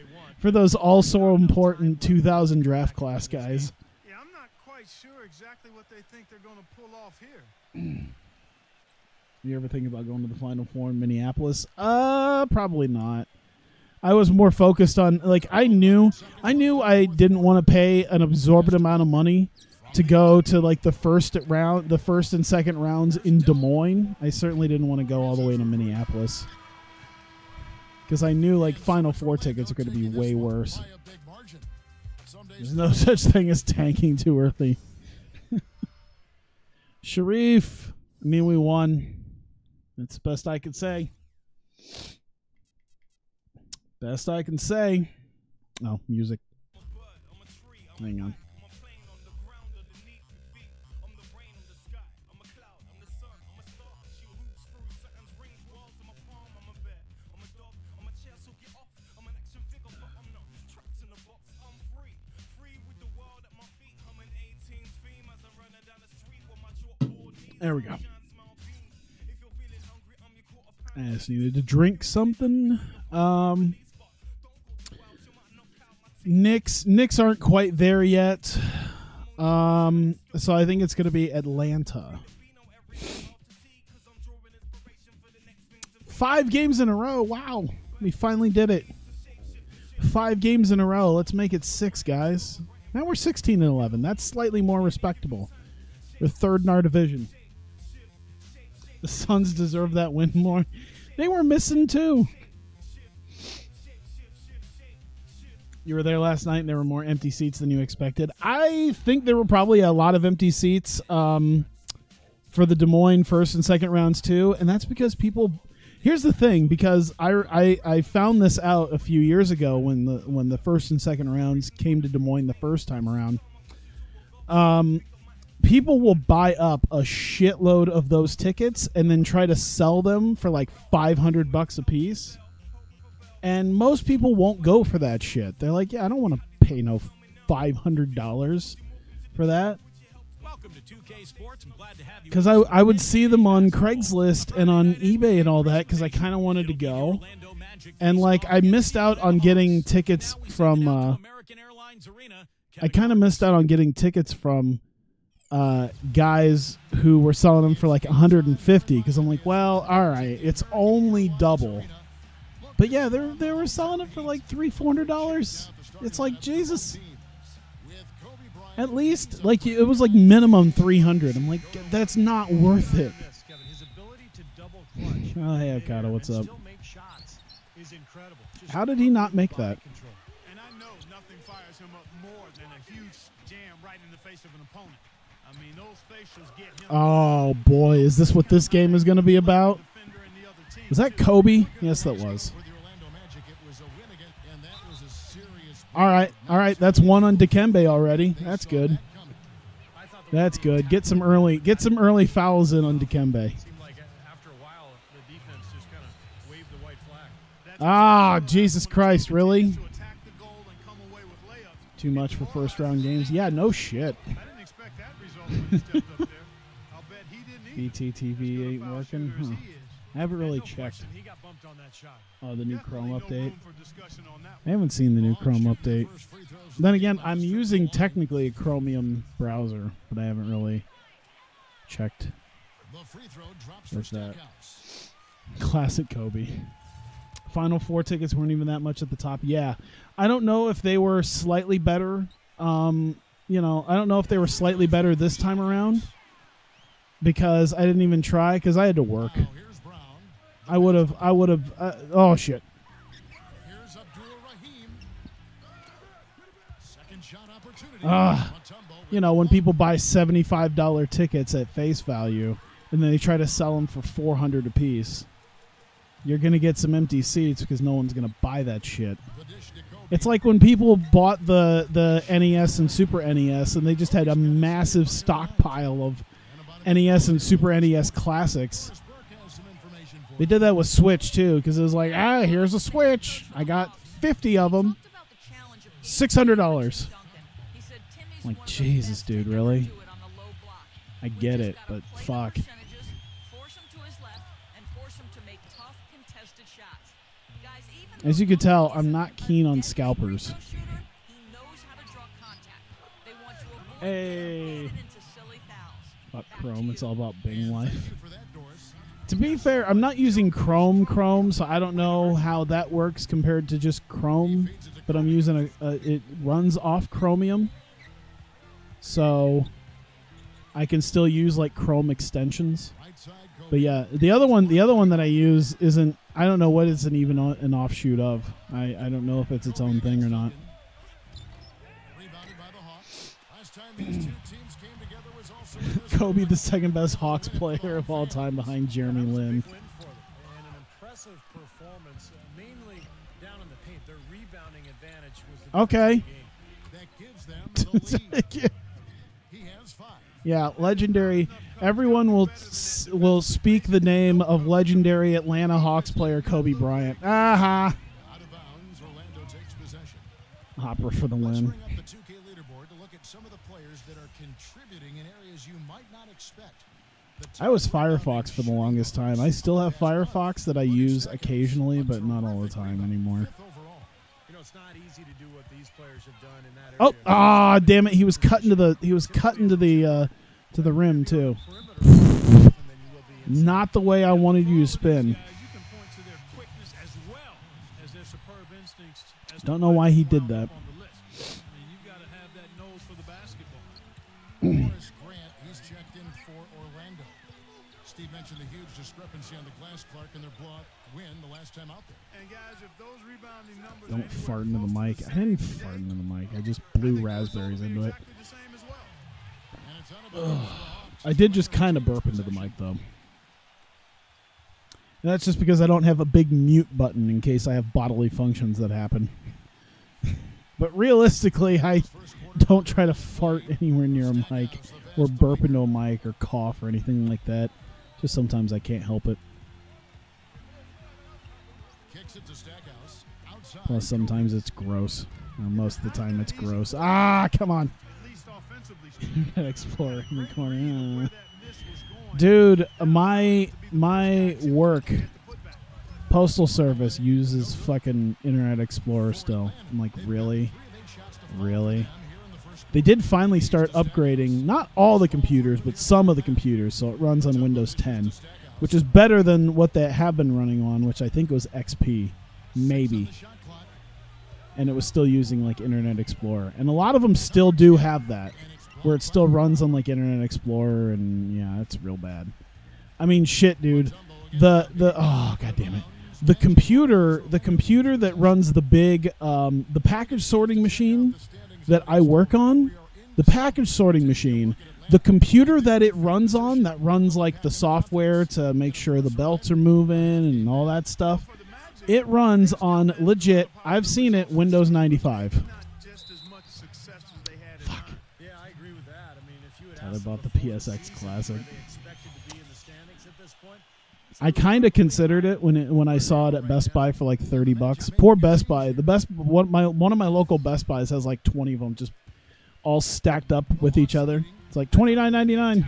also important 2000 draft class guys. Yeah, I'm not quite sure exactly what they think they're going to pull off here. You ever think about going to the Final Four in Minneapolis? Probably not. I was more focused on, like, I knew I didn't want to pay an absorbent amount of money to go to, like, the first and second rounds in Des Moines. I certainly didn't want to go all the way to Minneapolis because I knew, like, Final Four tickets are going to be way worse. There's no such thing as tanking too early. Sharif, I mean, we won. That's the best I could say. Best I can say. Oh, music. Hang on. There we go. I just needed to drink something. Knicks aren't quite there yet. So I think it's going to be Atlanta. 5 games in a row. Wow. We finally did it. 5 games in a row. Let's make it 6, guys. Now we're 16-11. That's slightly more respectable. We're third in our division. The Suns deserve that win more. They were missing too. You were there last night and there were more empty seats than you expected. I think there were probably a lot of empty seats for the Des Moines first and second rounds too. And that's because people... Here's the thing, because I found this out a few years ago when the first and second rounds came to Des Moines the first time around. People will buy up a shitload of those tickets and then try to sell them for like $500 a piece. And most people won't go for that shit. They're like, yeah, I don't want to pay no $500 for that. Because I would see them on Craigslist and on eBay and all that because I kind of wanted to go. And like I missed out on getting tickets from... I kind of missed out on getting tickets from... guys who were selling them for like $150 because I'm like, well, all right, it's only double. But yeah, they were selling it for like $300-$400. It's like, Jesus. At least like it was like minimum $300. I'm like, that's not worth it. Oh, hey, Okada, what's up? How did he not make that? And I know nothing fires him up more than a huge jam right in the face of an opponent. I mean, those facials get him. Oh boy, is this what this game is going to be about? Was that Kobe? Yes, that was. All right, that's one on Dikembe already. That's good. That's good. Get some early fouls in on Dikembe. Ah, Jesus Christ, really? Too much for first round games. Yeah, no shit. BTTV ain't working. Huh. I haven't really checked. Oh, the new Chrome update. I haven't seen the new Chrome update. Then again, I'm using technically a Chromium browser, but I haven't really checked. Where's that? Classic Kobe. Final Four tickets weren't even that much at the top. Yeah. I don't know if they were slightly better. You know, I don't know if they were slightly better this time around because I didn't even try because I had to work. I would have, oh shit. You know, when people buy $75 tickets at face value and then they try to sell them for $400 a piece, you're going to get some empty seats because no one's going to buy that shit. It's like when people bought the NES and Super NES and they just had a massive stockpile of NES and Super NES classics. They did that with Switch too because it was like, here's a Switch. I got 50 of them. $600. Like, Jesus, dude, really? I get it, but fuck. As you can tell, I'm not keen on scalpers. Hey. Fuck Chrome, it's all about Bing life. To be fair, I'm not using Chrome, so I don't know how that works compared to just Chrome. But I'm using it runs off Chromium, so I can still use like Chrome extensions. But yeah, the other one that I use isn't. I don't know what it's even an offshoot of. I don't know if it's its own thing or not. Kobe, the second best Hawks player of all time behind Jeremy Lin. And an impressive performance, mainly down in the paint. Their rebounding advantage was the Okay. That gives them the lead. He has 5. Yeah, legendary. Everyone will speak the name of legendary Atlanta Hawks player Kobe Bryant. Aha! Out of bounds, Orlando takes possession. Hopper for the Let's win. bring up the 2K leaderboard to look at some of the players that are contributing in areas you might not expect. I was Firefox for the longest time. I still have Firefox that I use occasionally, but not all the time anymore. You know, it's not easy to do what these players have done in that area. Oh, damn it! He was cutting to the rim too. Not the way I wanted you to spin. You can point to their quickness as well as their superb instincts. Don't know why he did that. On the list. I mean, you've got to have that nose for the basketball. Morris Grant, he's checked in for Orlando. Steve mentioned the huge discrepancy on the glass, Clark, and their block win the last time out there. And guys, if those rebounding numbers Don't fart into the mic. I didn't fart into the mic. I just blew raspberries into it. exactly the same as well. And it's unavoidable for the Hawks. I did just kind of burp into the mic, though. And that's just because I don't have a big mute button in case I have bodily functions that happen. But realistically, I don't try to fart anywhere near a mic or burp into a mic or cough or anything like that. Just sometimes I can't help it. Kicks it to Stackhouse. Outside. Plus, sometimes it's gross. Or most of the time, it's gross. Ah, come on. At least offensively speaking. Explorer in the corner. Where Ah. that miss was going. Dude, my work, Postal Service, uses fucking Internet Explorer still. I'm like, really? Really? They did finally start upgrading, not all the computers, but some of the computers, so it runs on Windows 10, which is better than what they have been running on, which I think was XP, maybe. And it was still using like Internet Explorer. And a lot of them still do have that, where it still runs on like Internet Explorer, and yeah, it's real bad. I mean, shit, dude. Oh, god damn it. The computer that runs the big the package sorting machine that I work on, the package sorting machine, the computer that it runs on, that runs like the software to make sure the belts are moving and all that stuff, it runs on legit, I've seen it, Windows 95. Not just as much success as they had in mind. Yeah, I agree with that. I mean, if you had How they asked bought them the before PSX season Classic. where they expected to be in the standings at this point, I kind of considered it when I saw it at Best Buy for like $30. Poor Best Buy. One of my local Best Buys has like 20 of them just all stacked up with each other. It's like $29.99. the rim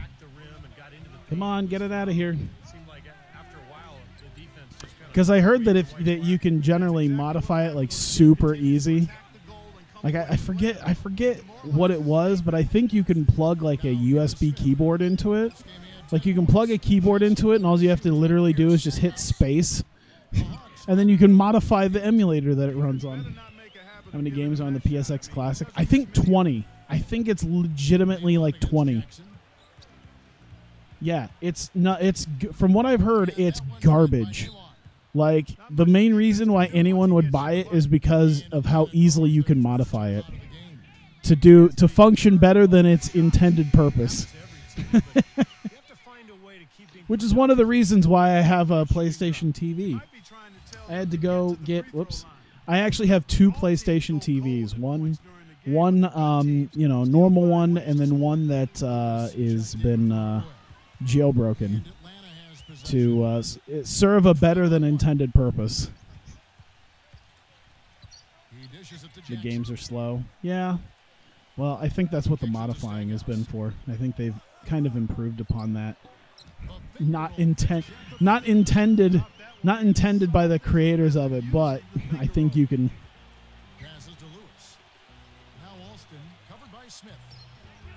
and got into the Come on, get it out of here. It seemed like after a while, the defense just kind of Because I heard that you can generally modify it like super easy. Like I forget what it was, but I think you can plug like a USB keyboard into it. Like you can plug a keyboard into it, and all you have to literally do is just hit space, and then you can modify the emulator that it runs on. How many games are on the PSX Classic? I think 20. I think it's legitimately like 20. Yeah, it's not. From what I've heard, it's garbage. Like the main reason why anyone would buy it is because of how easily you can modify it to function better than its intended purpose. Which is one of the reasons why I have a PlayStation TV. I had to go get. Whoops. I actually have two PlayStation TVs. One, normal one, and then one that is been jailbroken to serve a better than intended purpose. The games are slow. Yeah. Well, I think that's what the modifying has been for. I think they've kind of improved upon that. Not intended by the creators of it, but I think you can.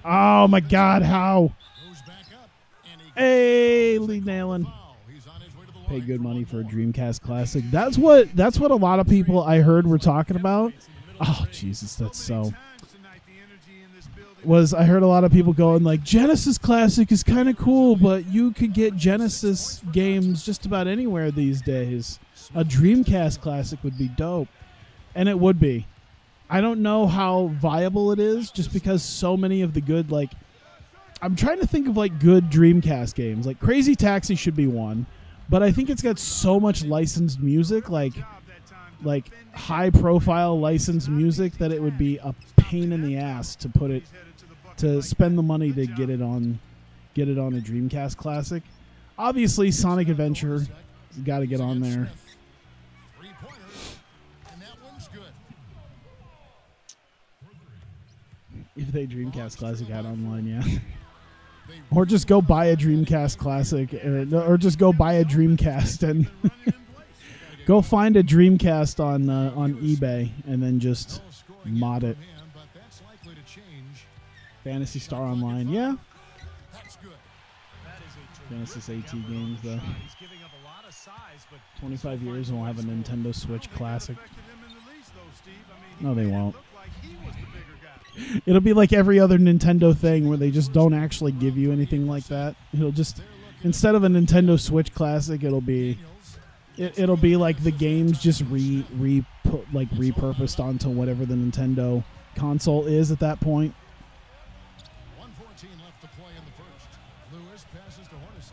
Oh my God! How? Hey, Lee Nailing. pay good money for a Dreamcast classic. That's what a lot of people I heard were talking about. Oh Jesus, that's so. I heard a lot of people going like, Genesis Classic is kind of cool, but you could get Genesis games just about anywhere these days. A Dreamcast Classic would be dope, and it would be. I don't know how viable it is, just because so many of the good, like, I'm trying to think of like good Dreamcast games. Like Crazy Taxi should be one, but I think it's got so much licensed music, like high profile licensed music, that it would be a pain in the ass to spend the money to get it on a Dreamcast Classic. Obviously, Sonic Adventure got to get on there. If they Dreamcast Classic had online, yeah. Or just go buy a Dreamcast Classic, or just go buy a Dreamcast and go find a Dreamcast on eBay and then just mod it. Phantasy Star Online, yeah. Genesis AT games, though. 25 years and we'll have a Nintendo Switch Classic. No, they won't. It'll be like every other Nintendo thing where they just don't actually give you anything like that. It'll just, instead of a Nintendo Switch Classic, it'll be like the games just repurposed onto whatever the Nintendo console is at that point. 1:14 left to play in the first. Lewis passes to Hornacek.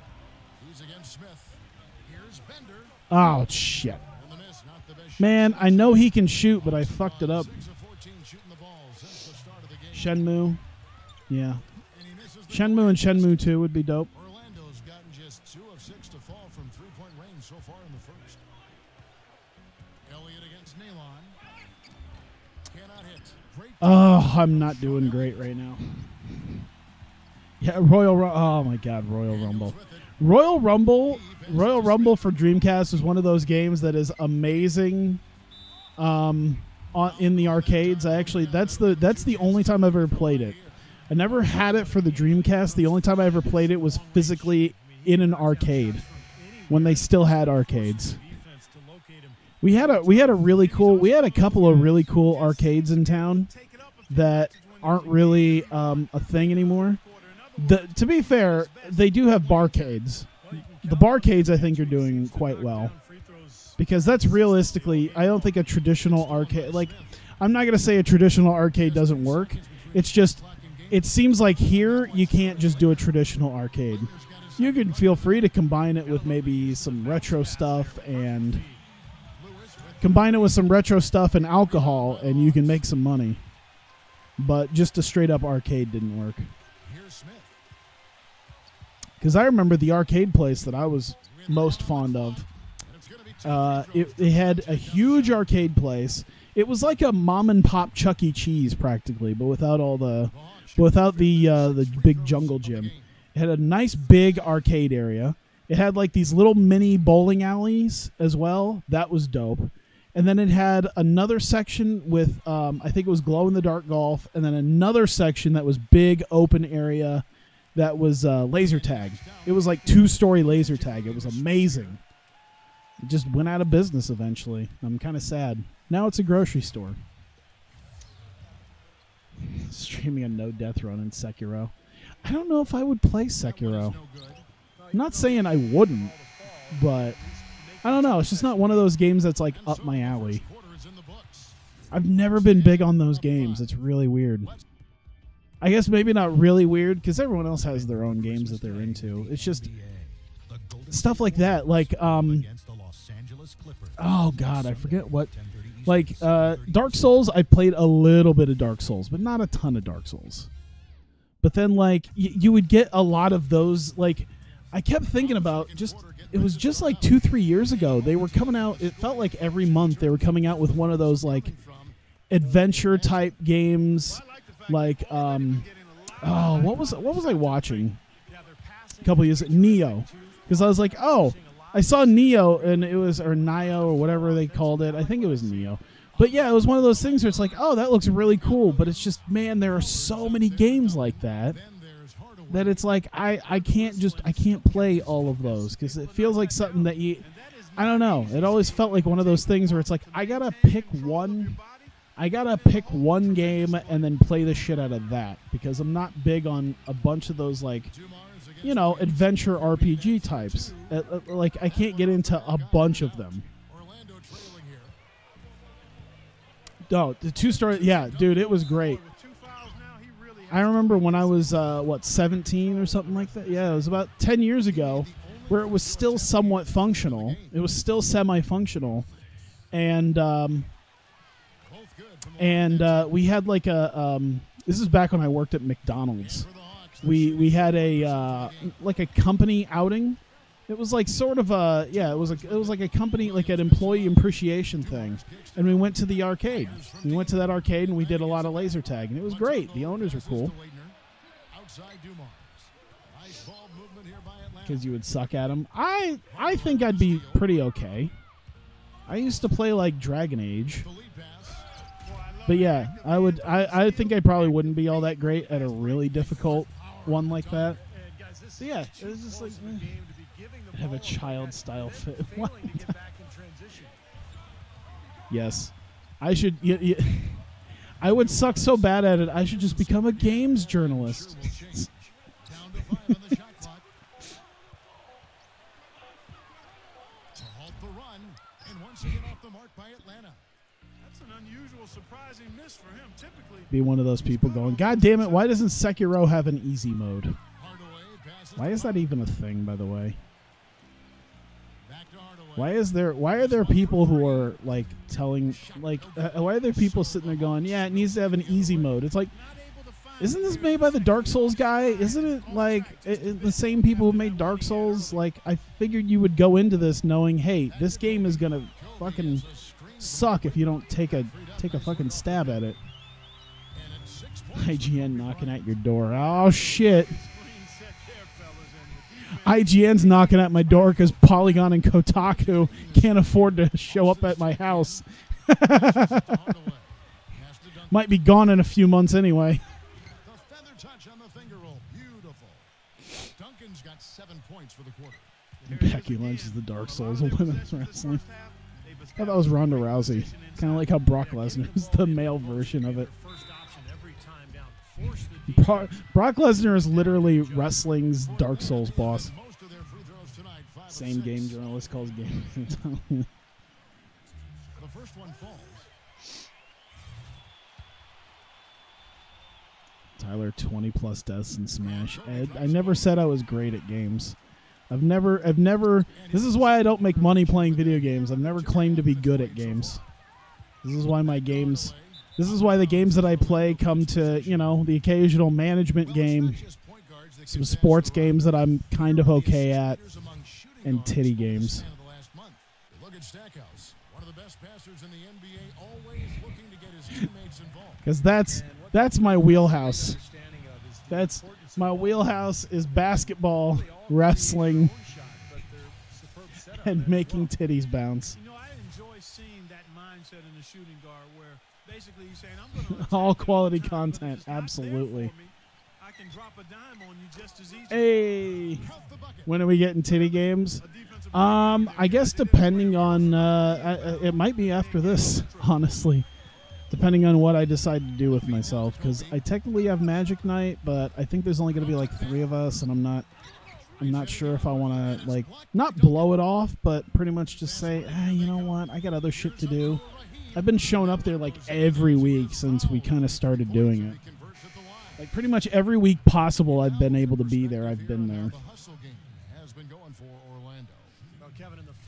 He's against Smith. Here's Bender. Oh shit. Man, I know he can shoot, but I fucked it up. Shenmue. Yeah. Shenmue and Shenmue 2 would be dope. Orlando's gotten just 2 of 6 to fall from three-point range so far in the first. Elliott against Nalon. Cannot hit. Oh, I'm not doing great right now. Yeah, oh my God, Royal Rumble. Royal Rumble for Dreamcast is one of those games that is amazing. In the arcades, that's the only time I've ever played it. I never had it for the Dreamcast. The only time I ever played it was physically in an arcade when they still had arcades. We had a couple of really cool arcades in town that aren't really a thing anymore. To be fair, they do have barcades. The barcades, I think, are doing quite well. Because that's realistically, I don't think a traditional arcade, like, I'm not going to say a traditional arcade doesn't work. It's just, it seems like here you can't just do a traditional arcade. You can feel free to combine it with maybe some retro stuff and alcohol, and you can make some money. But just a straight up arcade didn't work. Because I remember the arcade place that I was most fond of. It had a huge arcade place. It was like a mom and pop Chuck E. Cheese practically, but without the big jungle gym. It had a nice big arcade area. It had like these little mini bowling alleys as well. That was dope. And then it had another section with I think it was glow in the dark golf, and then another section that was big open area that was laser tag. It was like 2-story laser tag. It was amazing. It just went out of business eventually. I'm kind of sad. Now it's a grocery store. Streaming a no death run in Sekiro. I don't know if I would play Sekiro. I'm not saying I wouldn't, but I don't know. It's just not one of those games that's like up my alley. I've never been big on those games. It's really weird. I guess maybe not really weird because everyone else has their own games that they're into. It's just stuff like that. Like, oh God, I forget what. Like, Dark Souls, I played a little bit of Dark Souls, but not a ton of Dark Souls. But then, like, you would get a lot of those, like, I kept thinking about it was just like 2-3 years ago. They were coming out, it felt like every month they were coming out with one of those, like, adventure type games. Like, what was I watching a couple years ago? Neo. Because I was like, oh, I saw Neo, and it was, or Nio, or whatever they called it. I think it was Neo. But yeah, it was one of those things where it's like, oh, that looks really cool. But it's just, man, there are so many games like that that it's like I can't play all of those because it feels like something that I don't know. It always felt like one of those things where it's like I gotta pick one game and then play the shit out of that because I'm not big on a bunch of those like, you know, adventure RPG types. Like I can't get into a bunch of them. No, the 2-star, yeah, dude, it was great. I remember when I was 17 or something like that. Yeah, it was about 10 years ago, where it was still somewhat functional. It was still semi-functional, and we had like a. This is back when I worked at McDonald's. We had a like a company outing. It was like sort of a it was like a company, like an employee appreciation thing, and we went to the arcade. We went to that arcade and we did a lot of laser tag, and it was great. The owners were cool because you would suck at them. I think I'd be pretty okay. I used to play like Dragon Age, but yeah, I think I probably wouldn't be all that great at a really difficult one like that. So yeah, it was just like. Have a child style fit. What? Yes, I should. I would suck so bad at it. I should just become a games journalist. Be one of those people going, God damn it! Why doesn't Sekiro have an easy mode? Why is that even a thing, by the way? Why are there people who are like telling like why are there people sitting there going, yeah, it needs to have an easy mode? It's like, isn't this made by the Dark Souls guy? Isn't it like the same people who made Dark Souls? Like, I figured you would go into this knowing, hey, this game is gonna fucking suck if you don't take a fucking stab at it. IGN knocking at your door. Oh shit. IGN's knocking at my door because Polygon and Kotaku can't afford to show up at my house. Might be gone in a few months anyway. The feather touch on the finger roll. Beautiful. Duncan's got 7 points for the quarter. Becky Lynch is the Dark Souls of women's wrestling. I thought that was Ronda Rousey. Kind of like how Brock Lesnar is the male version of it. Brock Lesnar is literally wrestling's Dark Souls boss. Same game journalist calls games. The first one falls. Tyler, 20+ deaths in Smash. Ed, I never said I was great at games. I've never. This is why I don't make money playing video games. I've never claimed to be good at games. This is why the games that I play come to, you know, the occasional management game, some sports games that I'm kind of okay at, and titty games. Because that's my wheelhouse. That's my wheelhouse is basketball, wrestling, and making titties bounce. You know, I enjoy seeing that mindset in the shooting guard where basically you're saying, I'm going all quality content, absolutely. I can drop a dime on you just as easy. Hey, when are we getting titty games? I guess depending on it might be after this, honestly, depending on what I decide to do with myself, because I technically have Magic Night, but I think there's only going to be like 3 of us, and I'm not sure if I want to like not blow it off, but pretty much just say, you know what, I got other shit to do. I've been showing up there like every week since we kind of started doing it. Like pretty much every week possible I've been able to be there, I've been there.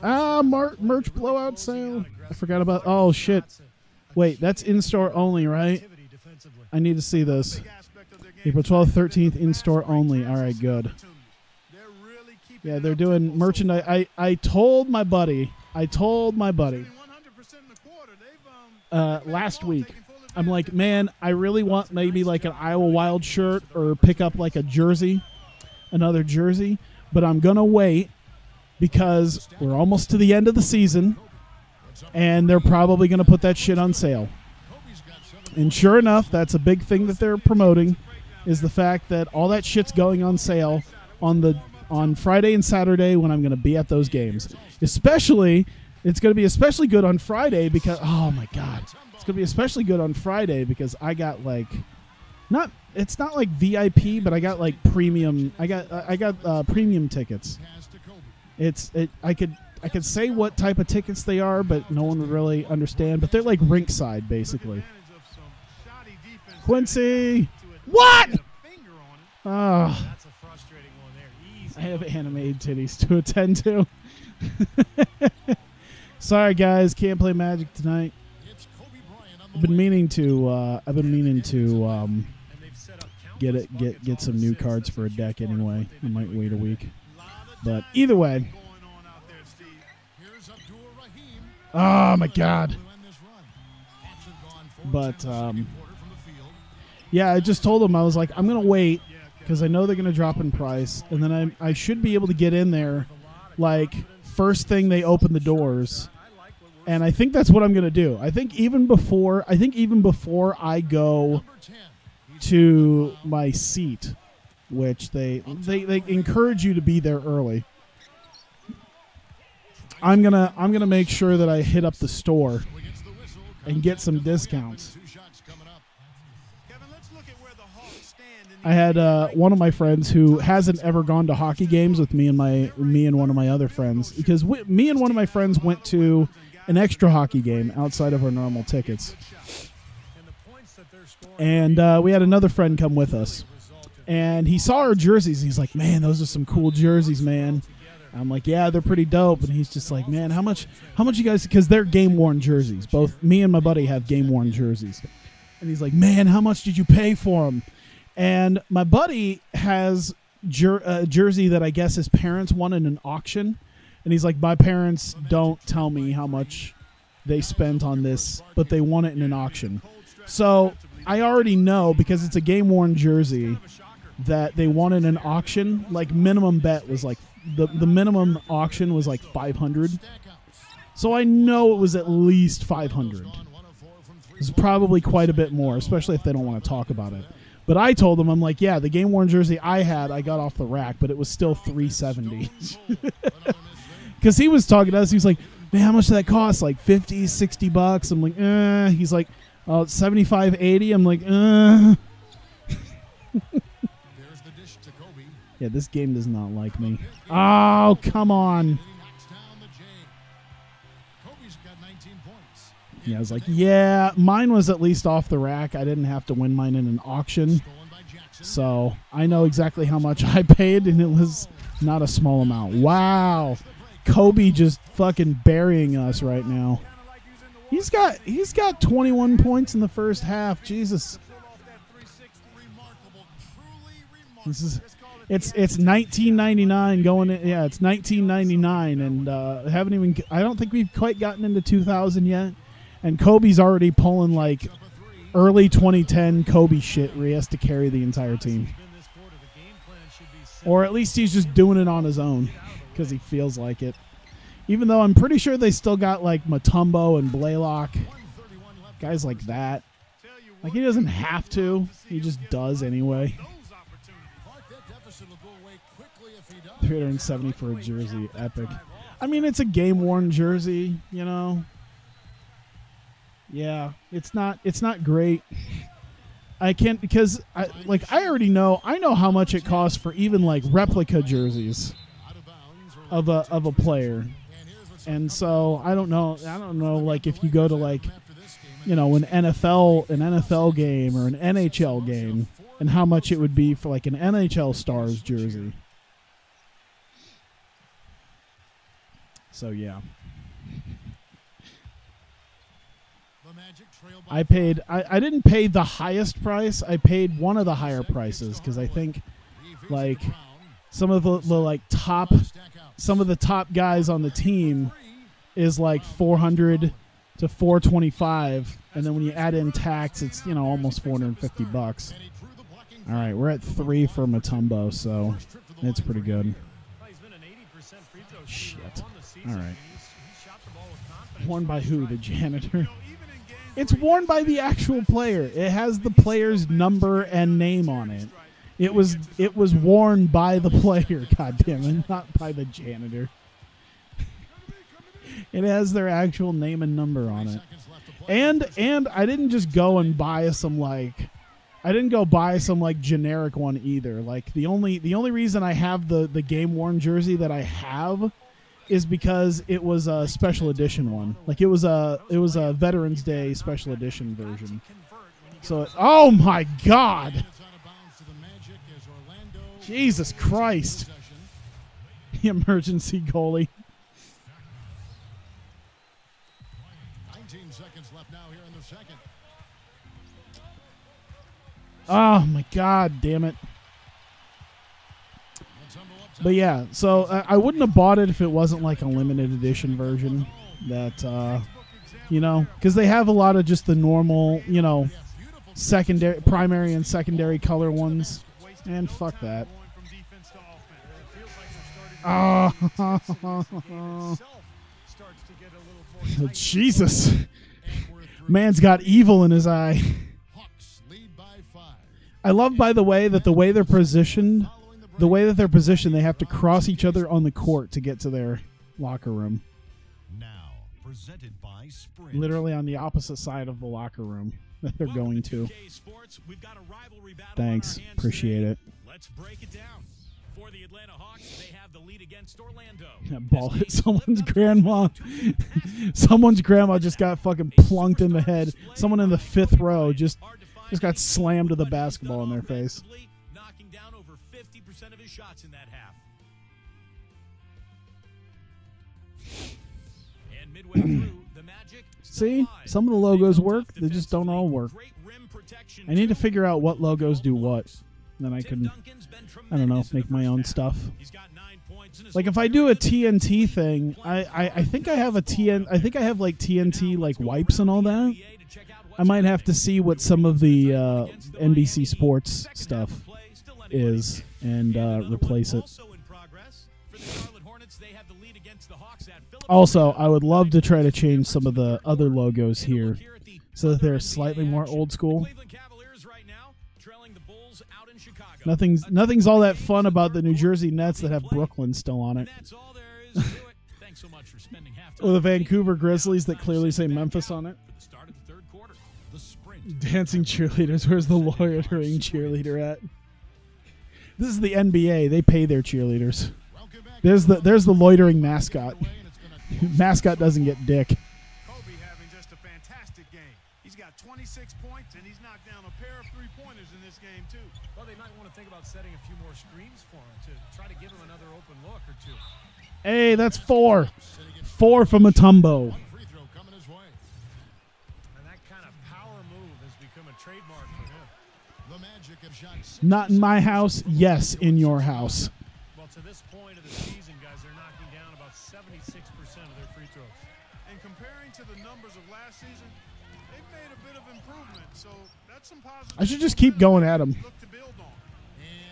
Merch blowout sale. I forgot about. Oh shit! Wait, that's in-store only, right? I need to see this. April 12th, 13th, in-store only. All right, good. Yeah, they're doing merchandise. I told my buddy. Last week, I'm like, man, I really want maybe like an Iowa Wild shirt or pick up like a jersey, another jersey, but I'm gonna wait. Because we're almost to the end of the season, and they're probably going to put that shit on sale. And sure enough, that's a big thing that they're promoting. is the fact that all that shit's going on sale on Friday and Saturday when I'm going to be at those games. Especially, it's going to be especially good on Friday because, oh my God, it's going to be especially good on Friday because I got like, it's not like VIP, but I got like premium. I got premium tickets. I could say what type of tickets they are, but no one would really understand. But they're like rinkside, basically. Quincy, what? Oh. That's a frustrating one there. Easy. I have animated titties to attend to. Sorry, guys, can't play Magic tonight. I've been meaning to. Get some new cards for a deck anyway. I might wait a week, but either way. Oh my God. But yeah, I just told them I was like, I'm gonna wait because I know they're gonna drop in price, and then I should be able to get in there like first thing they open the doors. And I think that's what I'm gonna do. I think even before I go to my seat, which they encourage you to be there early. I'm gonna make sure that I hit up the store and get some discounts. I had one of my friends who hasn't ever gone to hockey games with me and one of my other friends, because me and one of my friends went to an extra hockey game outside of our normal tickets. And we had another friend come with us, and he saw our jerseys. He's like, "Man, those are some cool jerseys, man." I'm like, "Yeah, they're pretty dope." And he's just like, "Man, how much you guys?" Because they're game worn jerseys. Both me and my buddy have game worn jerseys. And he's like, "Man, how much did you pay for them?" And my buddy has a jersey that I guess his parents won in an auction. And he's like, "My parents don't tell me how much they spent on this, but they won it in an auction." So I already know, because it's a game-worn jersey, that they won in an auction. Like, minimum bet was like, the minimum auction was like 500. So I know it was at least 500. It's probably quite a bit more, especially if they don't want to talk about it. But I told them, I'm like, yeah, the game-worn jersey I got off the rack, but it was still $370. Because he was talking to us, he was like, "Man, how much did that cost? Like $50, $60? I'm like, eh. He's like, "Oh, it's $75, $80. I'm like, Yeah, this game does not like me. Oh, come on. Yeah, I was like, yeah, mine was at least off the rack. I didn't have to win mine in an auction. So I know exactly how much I paid, and it was not a small amount. Wow. Kobe just fucking burying us right now. He's got 21 points in the first half. Jesus. This is it's 1999 going in, yeah, it's 1999, and I don't think we've quite gotten into 2000 yet. And Kobe's already pulling like early 2010 Kobe shit where he has to carry the entire team. Or at least he's just doing it on his own because he feels like it. Even though I'm pretty sure they still got like Mutombo and Blaylock, guys like that. Like, he doesn't have to, he just does anyway. 370 for a jersey, epic. I mean, it's a game-worn jersey, you know. Yeah, it's not great. I can't, because I already know. I know how much it costs for even like replica jerseys of a player. And so I don't know like if you go to like, you know, an NFL game or an NHL game, and how much it would be for like an NHL Stars jersey. So yeah. I didn't pay the highest price. I paid one of the higher prices because I think like some of the top guys on the team is like 400 to 425, and then when you add in tax, it's, you know, almost $450. All right, we're at 3 for Mutombo, so it's pretty good. He's been an 80% free throw Shit. shooter on the season. All right. I mean, he's shot the ball with confidence. Worn by who? The janitor. Even in games It's where he worn by gets the the actual best player. possessions, It has the he still player's manages number to get and a name charity on it. strike It when he was gets his it was opponent. worn by the player. God damn it, not by the janitor. It has their actual name and number on it. And I didn't just go and buy some like generic one either. Like the only reason I have the game worn jersey that I have is because it was a special edition one. Like it was a Veterans Day special edition version. So oh my God. Jesus Christ. The emergency goalie. 19 seconds left now here in the second. Oh my God, damn it. But yeah, so I wouldn't have bought it if it wasn't like a limited edition version that, you know, because they have a lot of just the normal, you know, primary and secondary color ones. And fuck that. Oh, Jesus. Man's got evil in his eye. I love, by the way, that the way they're positioned, they have to cross each other on the court to get to their locker room. Now, presented by Sprint. Literally on the opposite side of the locker room that they're going to. We've got a rivalry battle Thanks. on our hands Appreciate today. it. Let's break it down. For the Atlanta Hawks, they have the lead against Orlando. That ball hit someone's grandma. Someone's grandma just got fucking plunked in the head. Someone in the 5th row just got slammed to the basketball in their face. Knocking down over 50% of his shots in that half. And midway through, the Magic See? Some of the logos work. They just don't all work. I need to figure out what logos do what. Then I can, I don't know, make my own stuff. Like if I do a TNT thing, I think I have I think I have like TNT like wipes and all that. I might have to see what some of the NBC Sports stuff is and replace it. Also, I would love to try to change some of the other logos here so that they're slightly more old school. Nothing's all that fun about the New Jersey Nets that have Brooklyn still on it. Or the Vancouver Grizzlies that clearly say Memphis on it. Dancing cheerleaders. Where's the loitering cheerleader at? This is the NBA. They pay their cheerleaders. There's the loitering mascot. Mascot doesn't get dick. Kobe having just a fantastic game. He's got 26 points, and he's knocked down a pair of three-pointers in this game, too. Well, they might want to think about setting a few more screens for him to try to give him another open look or two. Hey, that's 4. 4 from Mutombo. And that kind of power move has become a trademark for him. The Magic have shot 6 Not in my house. Yes, in your house. Well, to this point of the season, guys, they're knocking down about 76% of their free throws. And comparing to the numbers of last season, they've made a bit of improvement. So that's some positive. I should just keep going at him. Look to build on.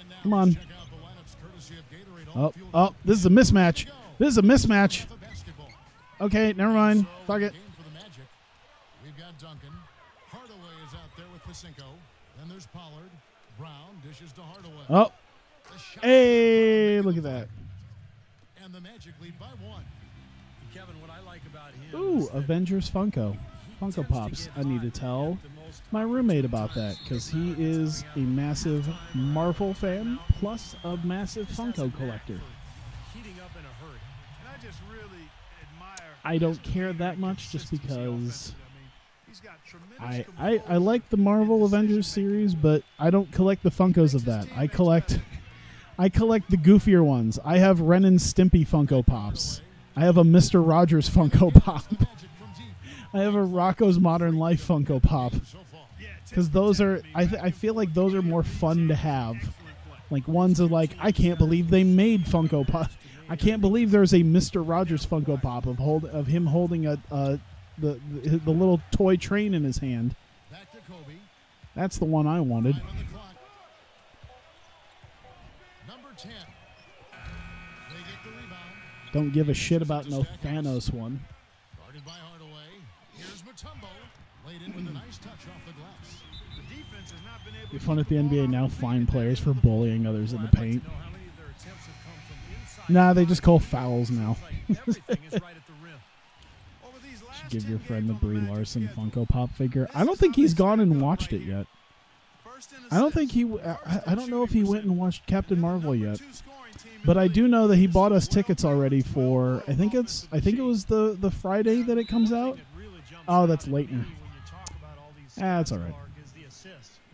And now Come on. check out the lineups courtesy of Gatorade On-Field Oh, this is a mismatch. This is a mismatch. for basketball. Okay, never mind. Fuck it. Game for the Magic. We've got Duncan. Hardaway is out there with Pacinko. Then there's Pollard. Brown dishes to Hardaway. Oh, The shot hey, look at that. And the Magic lead by 1. Kevin, what I like about him Ooh, is that Avengers Funko. he Funko tends Pops. get I need to hot tell at the most my roommate about that because he is a massive Marvel fan plus a massive Funko collector. heating up in a hurry. And I just really admire. I don't his care that and much just consistency because offensively. I mean, he's got tremendous I composure like the Marvel and Avengers decision-making. series, but I don't collect the Funkos of that. I collect the goofier ones. I have Ren and Stimpy Funko Pops. I have a Mr. Rogers Funko Pop. I have a Rocco's Modern Life Funko Pop. Because those are, I feel like those are more fun to have. Like ones are like, I can't believe they made Funko Pop. I can't believe there's a Mr. Rogers Funko Pop of him holding the little toy train in his hand. Back to Kobe. That's the one I wanted. 5 on the clock. Number 10. They get the rebound. Don't give a shit about no Thanos one. Guarded by Hardaway. Here's Mutombo. Laid in with a nice touch off the glass. The defense has not been able Be fun if the NBA now fine players for bullying others in the paint. Know how many of their attempts have come from inside. Nah, they just call fouls now. Everything is right at the rim. over these last Should give 10 your friend games the on Brie Magic Larson schedule. Funko Pop figure. I don't think he's gone and watched it yet. First in I don't think assists, he. first I in don't know if he shooting went and watched Captain percentage, Marvel and the yet. number 2 scoring team in But the I do league. know that he This bought is us tickets well already balanced, for. well I think it offensive was the Friday that it comes out. Oh, that's Leitner. That's all right.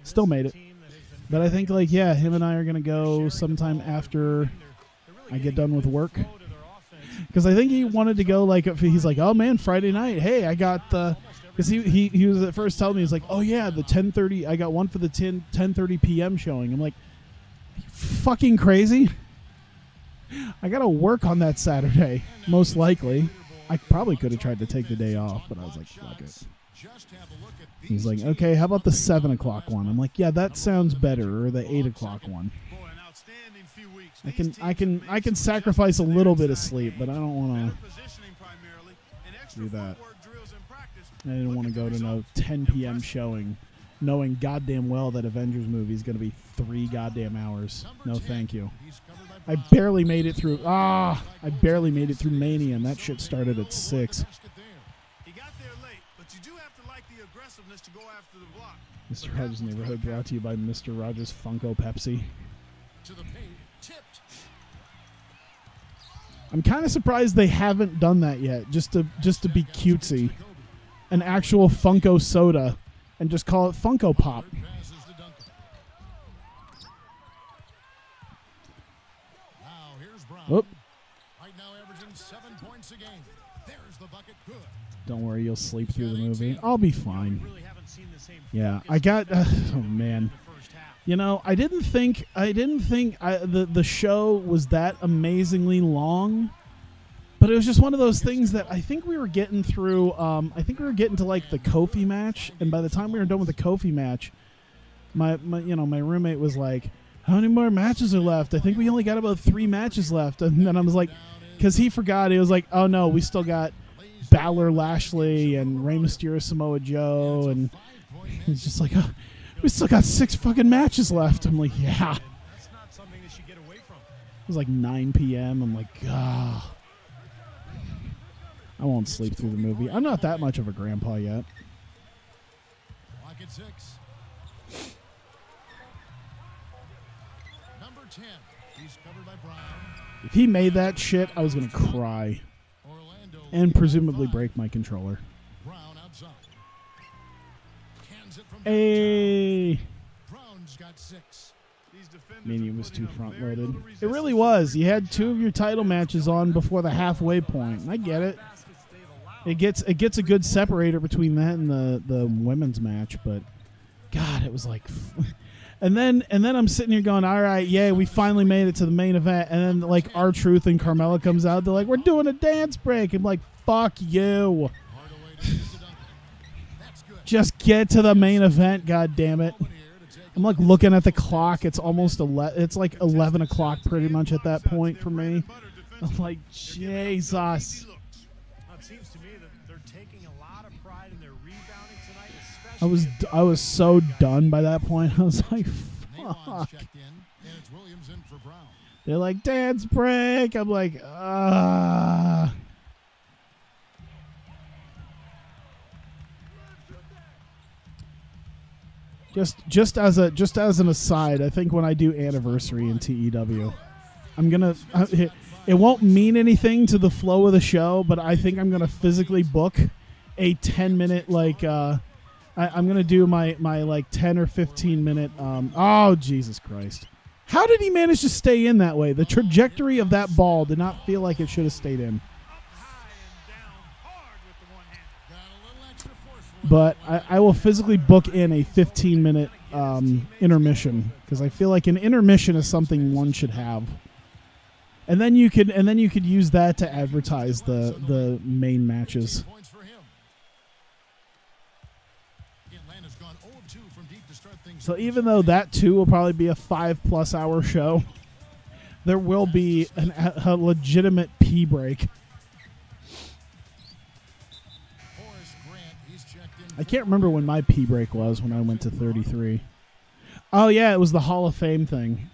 Still made it. But I think like yeah, him and I are gonna go sometime after I get done with work. Because I think he wanted to go like he's like, oh man, Friday night. Hey, I got the because he was at first telling me he's like, oh yeah, the 10:30. I got one for the 10:30 p.m. showing. I'm like, are you fucking crazy. I gotta work on that Saturday, most likely. I probably could have tried to take the day off, but I was like, fuck it. Just have a look at these He's like, okay, how about the 7 o'clock one? I'm like, yeah, that sounds better, or the 8 o'clock one. Boy, an outstanding few weeks. I These can teams I have can made I can some sacrifice a adjustments little bit of inside sleep, but I don't want better to. positioning primarily, and extra do that. footwork drills in practice. I didn't want to go to no 10 p.m. showing, knowing goddamn well that Avengers movie is going to be 3 goddamn hours. No, thank you. He's covered by I Brown. barely made it through. I barely made it through Mania, and that shit started at 6. Basket there. He got there late, but you do have to like the aggressiveness to go after the block. Mr. Rogers' Neighborhood brought to you by Mr. Rogers Funko Pepsi. To the paint. Tipped. I'm kind of surprised they haven't done that yet, just to be cutesy. Kobe. An actual Funko soda, and just call it Funko Pop. Passes to Duncan. Now here's Brown. Whoop. Right now averaging 7 points a game. There's the bucket. Good. Don't worry, you'll sleep through the movie. I'll be fine. Really haven't seen the same Yeah, focus I got. in Oh man, the first half. you know, I didn't think the show was that amazingly long, but it was just one of those things that I think we were getting through. I think we were getting to like the Kofi match, and by the time we were done with the Kofi match, my roommate was like, "How many more matches are left?" I think we only got about 3 matches left, and then I was like, because he forgot, he was like, "Oh no, we still got Balor, Lashley, and Rey Mysterio, Samoa Joe," and he's just like, "Oh, we still got 6 fucking matches left." I'm like, yeah. That's not something that you get away from. It was like 9 p.m. I'm like, ah. I won't sleep through the movie. I'm not that much of a grandpa yet. Clock at 6. Number 10. He's covered by Brown. If he made that shit, I was going to cry Orlando. and presumably break my controller. Brown outside. Cans it from Hey. downtown. Brown's got 6. These defenders Mania are was putting too up front very loaded. little It resistance really to was. the You had 2 of your title matches on before the halfway point. And I get it. Baskets they've allowed. It gets a good separator between that and the women's match, but God, it was like and then I'm sitting here going, all right, yay, we finally made it to the main event, and then like R-Truth and Carmella comes out, they're like, we're doing a dance break. I'm like, fuck you. Hardaway to Duncan. That's good. Just get to the main event, god damn it. Moment here to take I'm like looking at the clock. It's almost it's like 11 o'clock pretty much at that point for me. I'm like, Jesus. Now, it seems to me that they're taking a lot of pride in their rebounding tonight, especially I was so done by that point. I was like, Neywan's fuck. checked in, and it's Williams in for Brown. They're like, dance break. I'm like, ah. Just as an aside, I think when I do anniversary in TEW, I'm gonna it won't mean anything to the flow of the show, but I think I'm gonna physically book a 10-minute I'm gonna do my like 10 or 15-minute. Oh Jesus Christ! How did he manage to stay in that way? The trajectory of that ball did not feel like it should have stayed in. Got a little extra force for But I will physically book in a 15-minute intermission because I feel like an intermission is something one should have. And then you could use that to advertise the main matches. points for him. Atlanta's gone 0-2 from deep to start things. So even though that too will probably be a 5+ hour show, there will be a legitimate pee break. I can't remember when my pee break was when I went to 33. Oh, yeah, it was the Hall of Fame thing.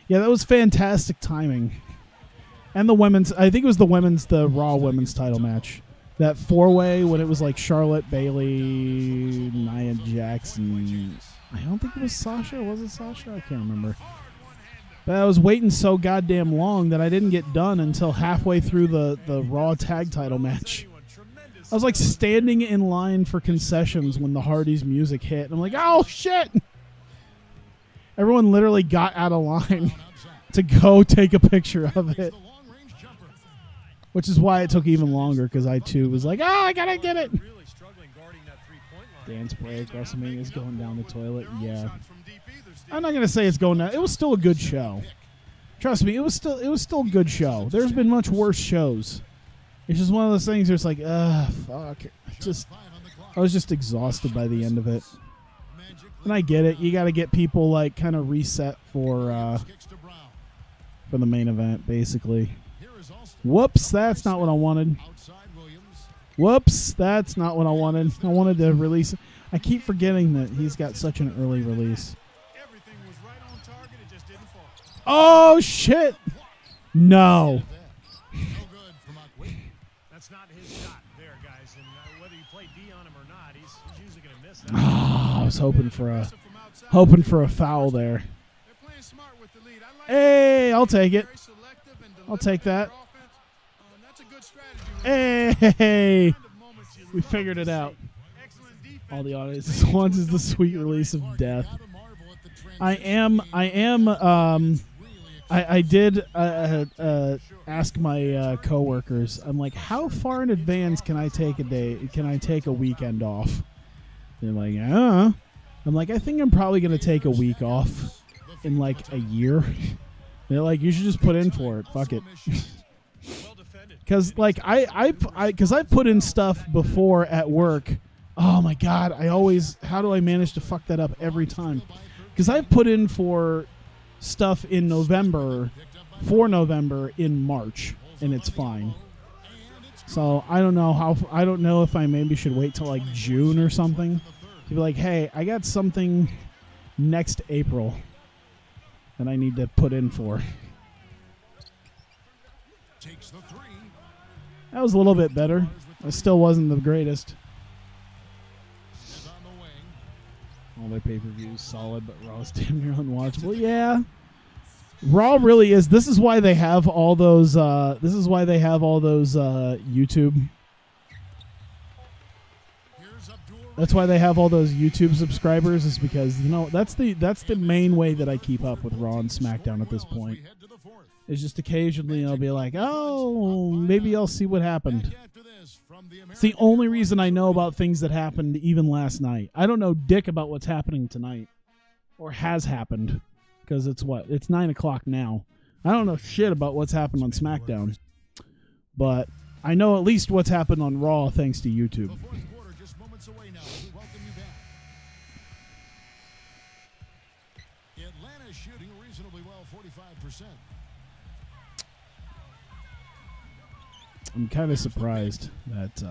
Yeah, that was fantastic timing. And the women's, I think it was the Raw women's title match. That four-way when it was like Charlotte, Bayley, Nia Jax, and I don't think it was Sasha. Was it Sasha? I can't remember. But I was waiting so goddamn long that I didn't get done until halfway through the Raw tag title match. I was like standing in line for concessions when the Hardys music hit. And I'm like, oh, shit. Everyone literally got out of line to go take a picture of it. Which is why it took even longer, because I, too, was like, oh, I got to get it. Dance break. WrestleMania is going down the toilet. Yeah. I'm not going to say it's going down. It was still a good show. Trust me, it was still a good show. There's been much worse shows. It's just one of those things where it's like, fuck. I was just exhausted by the end of it. And I get it. You got to get people like kind of reset for the main event, basically. Whoops, that's not what I wanted. Whoops, that's not what I wanted. I wanted to release. I keep forgetting that he's got such an early release. Oh, shit. No. That's not his shot there, guys. And whether you play D on him or not, he's usually going to miss that. Oh, I was hoping for a foul there. Hey, I'll take it. I'll take that. Hey, we figured it out. All the audience wants is the sweet release of death. I did ask my coworkers. I'm like, how far in advance can I take a day? Can I take a weekend off? They're like, I'm like, I think I'm probably gonna take a week off in like a year. They're like, you should just put in for it. Fuck it. Because like I've put in stuff before at work. Oh my god, how do I manage to fuck that up every time? Because I've put in for stuff in November in March, and it's fine. So I don't know if I maybe should wait till like June or something to be like, hey, I got something next April that I need to put in for. That was a little bit better. It still wasn't the greatest. All their pay-per-views solid, but Raw's damn near unwatchable. Yeah, Raw really is. This is why they have all those. YouTube. That's why they have all those YouTube subscribers. Is because that's the main way that I keep up with Raw and SmackDown at this point. Is just occasionally I'll be like, oh, maybe I'll see what happened. It's the only reason I know about things that happened even last night. I don't know dick about what's happening tonight or has happened because it's 9 o'clock now. I don't know shit about what's happened on SmackDown, but I know at least what's happened on Raw thanks to YouTube. Atlanta's shooting reasonably well, 45%. I'm kind of surprised that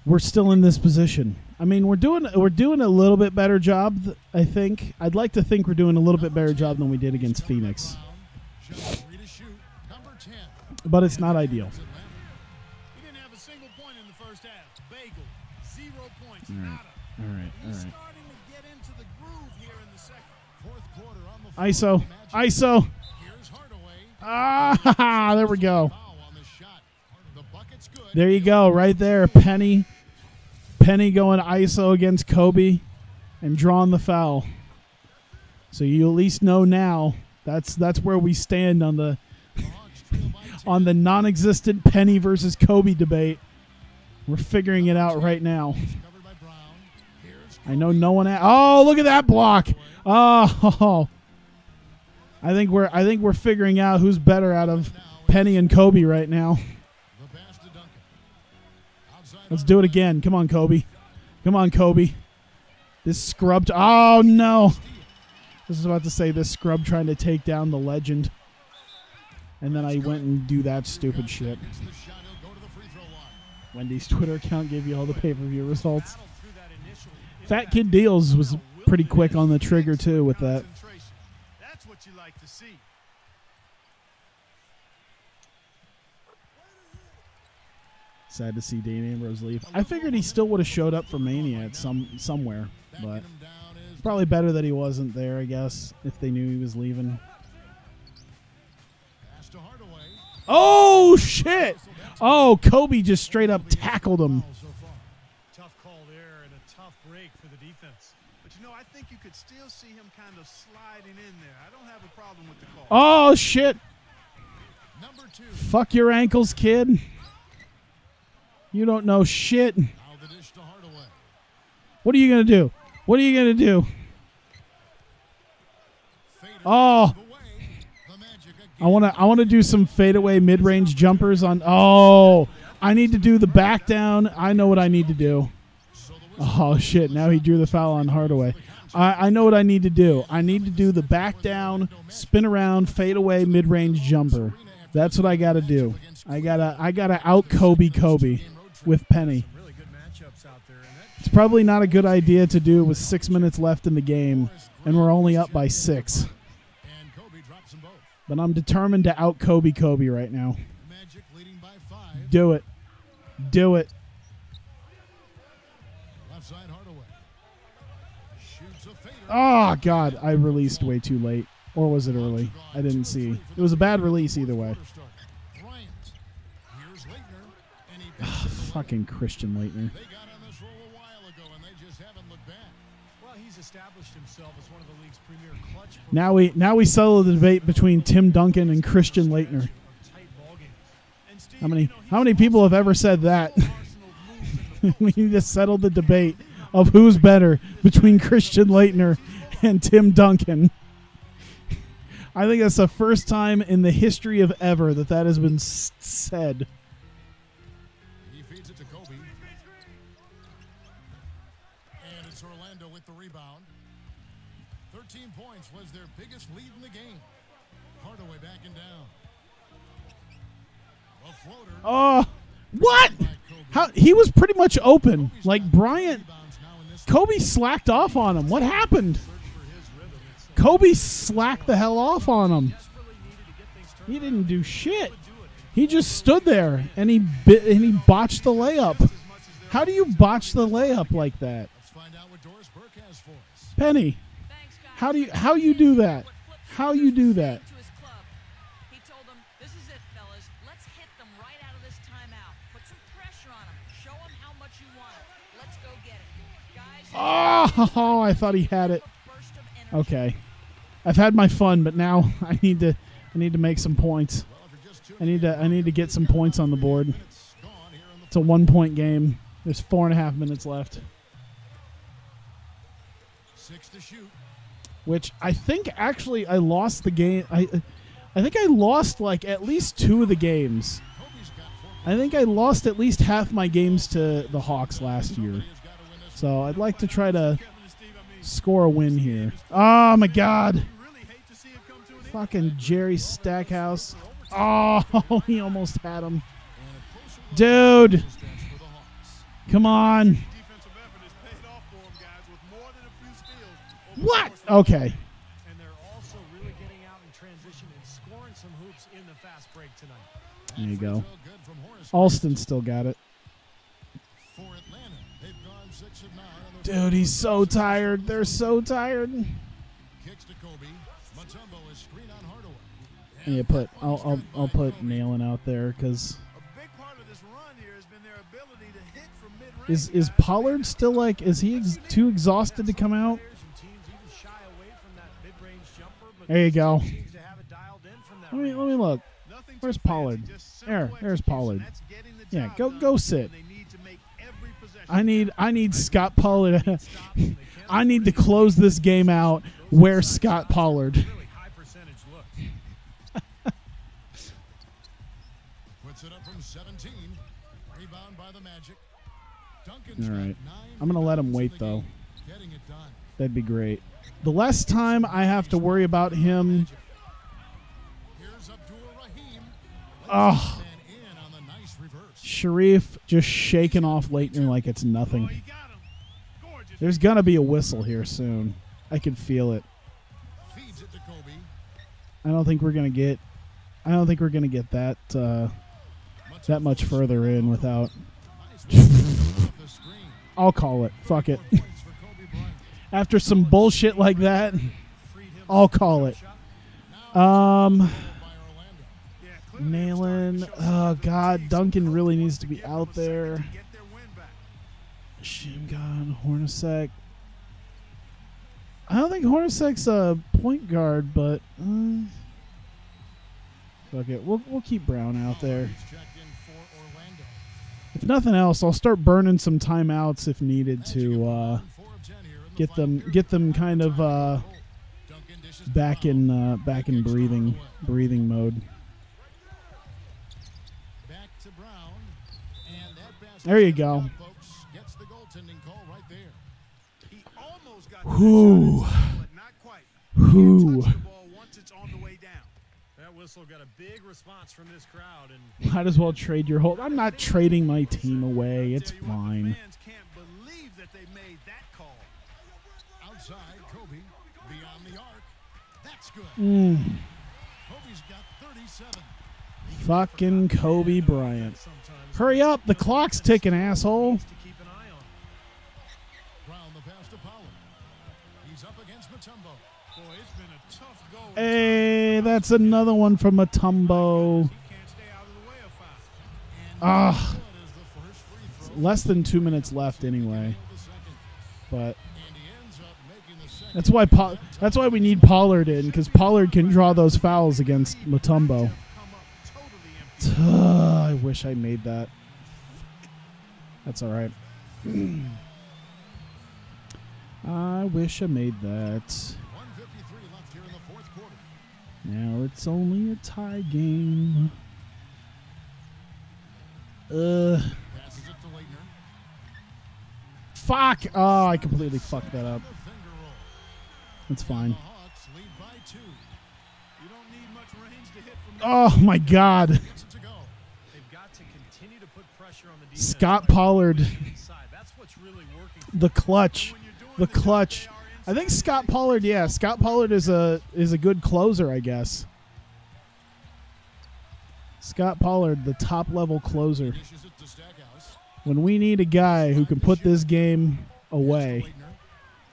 we're still in this position. I mean, we're doing a little bit better job, I think. I'd like to think we're doing a little bit better job than we did against Phoenix. But it's not ideal. He didn't have a single point in the first half. Bagel, 0 points. All right. He's starting to get into the groove here in the second. Fourth quarter on the ISO. Here's Hardaway. Ah, there we go. There you go, right there. Penny going ISO against Kobe and drawing the foul. So you at least know now that's where we stand on the non-existent Penny versus Kobe debate. We're figuring it out right now. I know no one. Oh, look at that block! Oh, I think we're figuring out who's better out of Penny and Kobe right now. Let's do it again. Come on, Kobe. Come on, Kobe. This scrub. Oh no! I was about to say this scrub trying to take down the legend. and then I went and do that stupid shit. Gets the shot. He'll go to the free throw line. Wendy's Twitter account gave you all the pay-per-view results. Fat Kid Deals was pretty quick on the trigger too with that. That's what you like to see. Sad to see Dean Ambrose leave. I figured he still would have showed up for Mania at somewhere, but probably better that he wasn't there, I guess, if they knew he was leaving. Pass to Hardaway. Oh, shit! Oh, Kobe just straight up tackled him. So far. Tough call there and a tough break for the defense. But you know, I think you could still see him kind of sliding in there. I don't have a problem with the call. Oh, shit! Number 2. Fuck your ankles, kid. You don't know shit. Now the dish to Hardaway. What are you gonna do? What are you gonna do? Faded Oh, the way. The Magic I wanna do some fadeaway mid-range jumpers on. Oh, I need to do the back down. I know what I need to do. Oh shit! Now he drew the foul on Hardaway. I know what I need to do. I need to do the back down, spin around, fadeaway mid-range jumper. That's what I gotta do. I gotta out Kobe with Penny. Really good matchups out there. And that It's probably not a good idea to do with 6 minutes left in the game, and we're only up by 6. and Kobe drops them both. But I'm determined to out Kobe right now. The Magic leading by 5. Do it. Do it. Left side Hardaway. Shoots a fader. Oh, God. I released way too late. Or was it early? I didn't see. It was a bad release either way. Bryant. Here's Leitner, and he passes it away. Fucking Christian Leitner. They got on this roll a while ago, and they just haven't looked back. well, he's established himself as one of the league's premier clutch Now we settle the debate between Tim Duncan and Christian Leitner. tight ball games. And Steve, How many people have ever said that? We need to settle the debate of who's better between Christian Leitner and Tim Duncan. I think that's the first time in the history of ever that has been said. He feeds it to Kobe. And it's Orlando with the rebound. 13 points was their biggest lead in the game. Hardaway backing down. A floater. Oh, what? How he was pretty much open. Like Bryant, Rebounds now in this Kobe slacked off on him. What happened? Kobe slacked the hell off on him. He didn't do shit. He just stood there and he botched the layup. How do you botch the layup like that? Let's find out what Doris Burke has for us. Penny, Thanks, guys. how you do that? How you do that? To his club. He told them, "This is it, fellas. Let's hit them right out of this timeout. Put some pressure on them. Show them how much you want it. Let's go get it, guys." Oh, I thought he had it. Burst of energy. Okay. I've had my fun, but now I need to make some points. Well, if you're just I tuning need to get some points on the board. it's gone here in the It's a 1-point game. There's 4.5 minutes left, 6 to shoot. which I think actually I lost the game. I think I lost like at least 2 of the games. Kobe's got 4 I think I lost at least half my games to the Hawks last year. He's got to win this. So I'd like to try to Kevin and Steve, I mean, score a win here. Oh my God. you really hate to see it come to an end. Fucking Jerry Stackhouse. Oh, he almost had him. Dude. Stretch for the Hawks. Come on. Defensive effort has paid off for him, guys, with more than a few steals. over the What? course of Okay. And they're also really getting out in transition and scoring some hoops in the fast break tonight. There you go. Well, good from Horace. Alston still got it. For Atlanta, they've gone 6 of 9. and they're Dude, he's so tired. They're so tired. Kicks to Kobe. Mutombo is screen on Hardaway. I'll put Nailing out there because A big part of this run here has been their ability to hit from mid-range. is Pollard still like is he too exhausted to come out? Players and teams even shy away from that mid-range jumper, but There you go. seems to have it dialed in from that Let me range. look. Nothing Where's too fancy, Pollard? just simple There's execution. Pollard. That's getting the Yeah, job go done sit. when they need to make every possession I need Scott Pollard. Stop them. They can't I need to close this game out. Where's Scott Pollard? really high percentage look. Puts it up from 17. Rebound by the Magic. Duncan's All got right. 9 I'm gonna let him rebounds in wait the though. game. Getting it done. That'd be great. The less time I have to worry about him. Here's Abdul Rahim. Oh, And in on the nice reverse. Sharif just shaking off Leitner like it's Oh, nothing. you got him. Gorgeous. There's gonna be a whistle here soon. I can feel it. Feeds it to Kobe. I don't think we're gonna get that that much further in without. Nice off the screen. I'll call it. Fuck it. 4 points for Kobe Bryant. After some bullshit like that, Freed him I'll from call the it. shot. By Orlando. Yeah, clearly they're starting Nailing. to show Oh some God, fatigue. Duncan really needs to To be give them out a second there. to get their win back. Shingon, Hornacek. I don't think Hornacek's a point guard, but fuck it. We'll keep Brown out there. He's checked in for Orlando. If nothing else, I'll start burning some timeouts if needed to 4 of 10 here in the get final them period. kind of Duncan dishes to back in breathing mode. Back to Brown. And that basket There you sent go. out, folks. Gets the goaltending call right there. He almost got Whew. that shot, but not quite. Whew. Can't touch the ball once it's on the way down. That whistle got a big response from this crowd, and Might as well trade your whole. I'm not trading my team away. It's Tell you what, the fine. fans can't believe that they made that call. Outside, Kobe. Beyond the arc. That's good. Kobe's got 37. Fucking Kobe Bryant. sometimes Hurry up. The clock's ticking, asshole. to keep an eye on. Brown the pass to Pollard. He's up against Mutombo. Boy, it's been a tough goal. Hey, that's another one from Mutombo. He can't stay out of the way of foul. And Ah, good is the first free throw. less than 2 minutes left anyway. The second. But And he ends up making the second. that's why we need Pollard in, because Pollard can draw those fouls against Mutombo. Come up totally empty. I wish I made that. That's all right. I wish I made that. 1:53 left here in the fourth quarter. Now it's only a tie game. Passes it to Leitner. Fuck! Oh, I completely fucked that up. The finger roll. That's The fine. Hawks lead by 2. You don't need much range to hit from Oh my God! Gets it to go. They've got to continue to put pressure on the defense. Scott Pollard, Inside. That's what's really working. the clutch, the clutch. I think Scott Pollard. Yeah, Scott Pollard is a good closer, I guess. Scott Pollard, the top level closer. Dishes it to Stackhouse. When we need a guy who can put this game away, Leitner.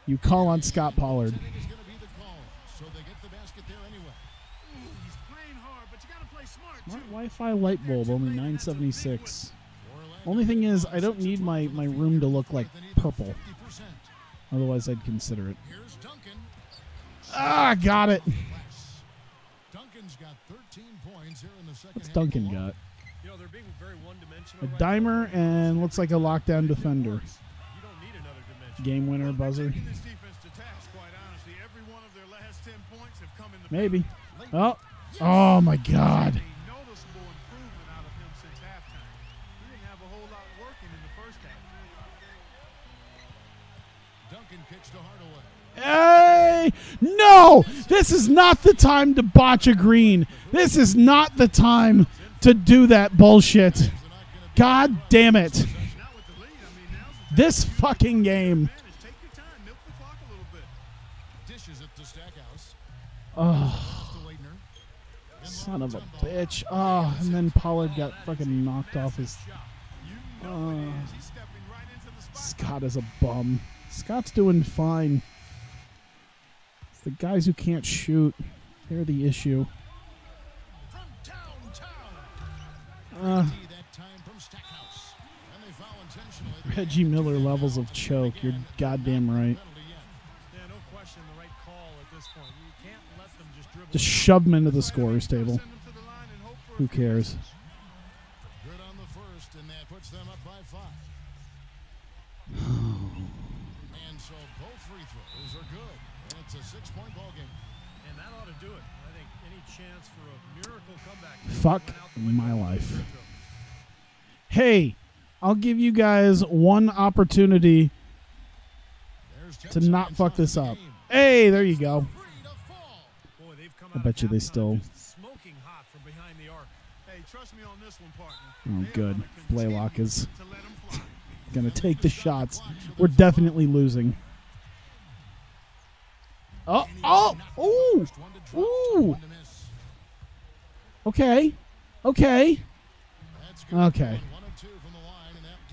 you call on Scott Pollard. Is going to be the call. So they get the basket there anyway. He's playing hard, but you got to play smart, Smart too. Wi-Fi light bulb, only 976. Orlando Only thing is, I don't need my room to look like they need purple. 50%. Otherwise, I'd consider it. Here's Duncan. Ah, got it. Duncan's got 13 points here in the second What's half Duncan alone. got? You know, they're being very one-dimensional. A right dimer now. and looks like a lockdown defender. You don't need another dimension. Game winner buzzer. Taking this defense to task, quite honestly. Every one of their last 10 points have come in the Maybe. paint. Oh, oh my God. A noticeable improvement out of him since halftime. He didn't have a whole lot working in the first half. Duncan kicks to Hardaway. Hey! No! This is not the time to botch a green. This is not the time to do that bullshit. God damn it. Not with the lead. I mean, now's the This fucking game. advantage. Take your time. Milk the clock a little bit. Dishes it to Stackhouse. Oh, To Leitner. Then son of a Mutombo. bitch. Oh, and then Pollard got fucking knocked off his. You know it is. He's stepping right into the spot. Scott is a bum. Scott's doing fine. It's the guys who can't shoot. They're the issue. From downtown. Uh, That time from Stackhouse. And they foul intentionally. Reggie Miller levels of choke. You're goddamn right. Penalty yet. Yeah, no question the right call at this point. You can't let them just dribble. Just shove him into the scorer's table. Send him to the line and hope for a Who few cares? Good on the first, and that puts them up by 5. And so both free throws are good. And it's a 6-point ball game. And that ought to do it. I think any chance for a miracle comeback. Fuck went out the window. my life. Hey, I'll give you guys one opportunity There's 10 to not seconds fuck left in this the up. game. Hey, there you go. Free to fall. Boy, they've come I out bet of you they halftime still- just smoking hot from behind the arc. Hey, trust me, this one, partner. Oh, They are good. gonna continue Blaylock is to let 'em fly. going to take the shots. We're definitely losing. Oh, oh, ooh, ooh. Okay, okay, okay.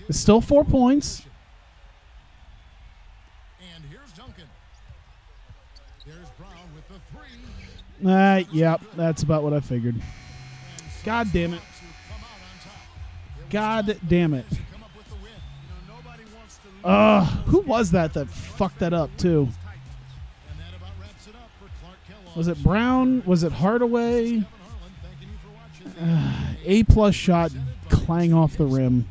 It's still 4 points. And here's Duncan. There's Brown with the 3. Yep, that's about what I figured. God damn it. God damn it. Come up with the win. You know, nobody wants to lose. Who was that fucked that up, too? And that about wraps it up for Clark Kellogg. Was it Brown? Was it Hardaway? Kevin Harlan, thanking you for watching. A-plus shot, clang off the rim.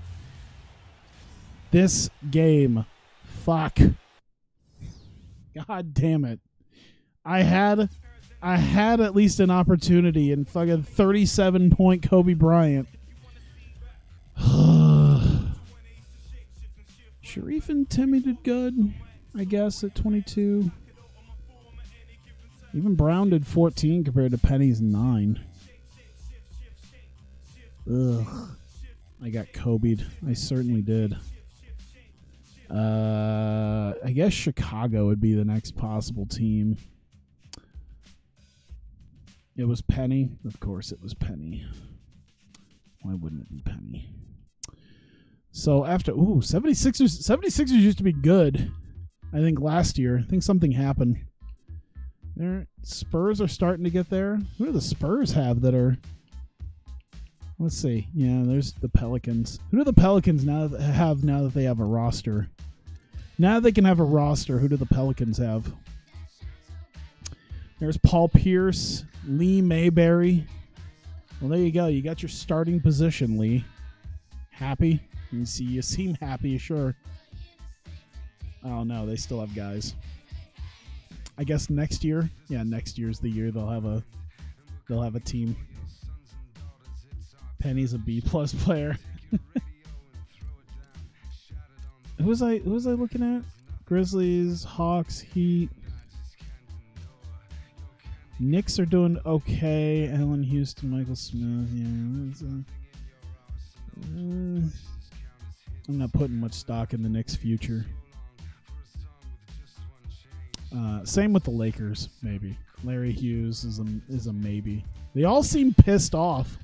This game. Fuck. God damn it. I had at least an opportunity in fucking 37-point Kobe Bryant. Sharif and Timmy did good, I guess, at 22. Even Brown did 14 compared to Penny's 9. Ugh. I got Kobe'd. I certainly did. I guess Chicago would be the next possible team. It was Penny. Of course it was Penny. Why wouldn't it be Penny? So after 76ers used to be good. I think last year. I think something happened. Their Spurs are starting to get there. Who do the Spurs have that are? Let's see. Yeah, there's the Pelicans. Who do the Pelicans now that they have a roster? Now that they can have a roster, who do the Pelicans have? There's Paul Pierce, Lee Mayberry. Well, there you go. You got your starting position, Lee. Happy? You seem happy, sure. Oh no, they still have guys. I guess next year. Yeah, next year's the year they'll have a team. Penny's a B+ player. Who was I looking at? Grizzlies, Hawks, Heat. Knicks are doing okay. Allen Houston, Michael Smith. Yeah, I'm not putting much stock in the Knicks' future. Same with the Lakers, maybe. Larry Hughes is a maybe. They all seem pissed off.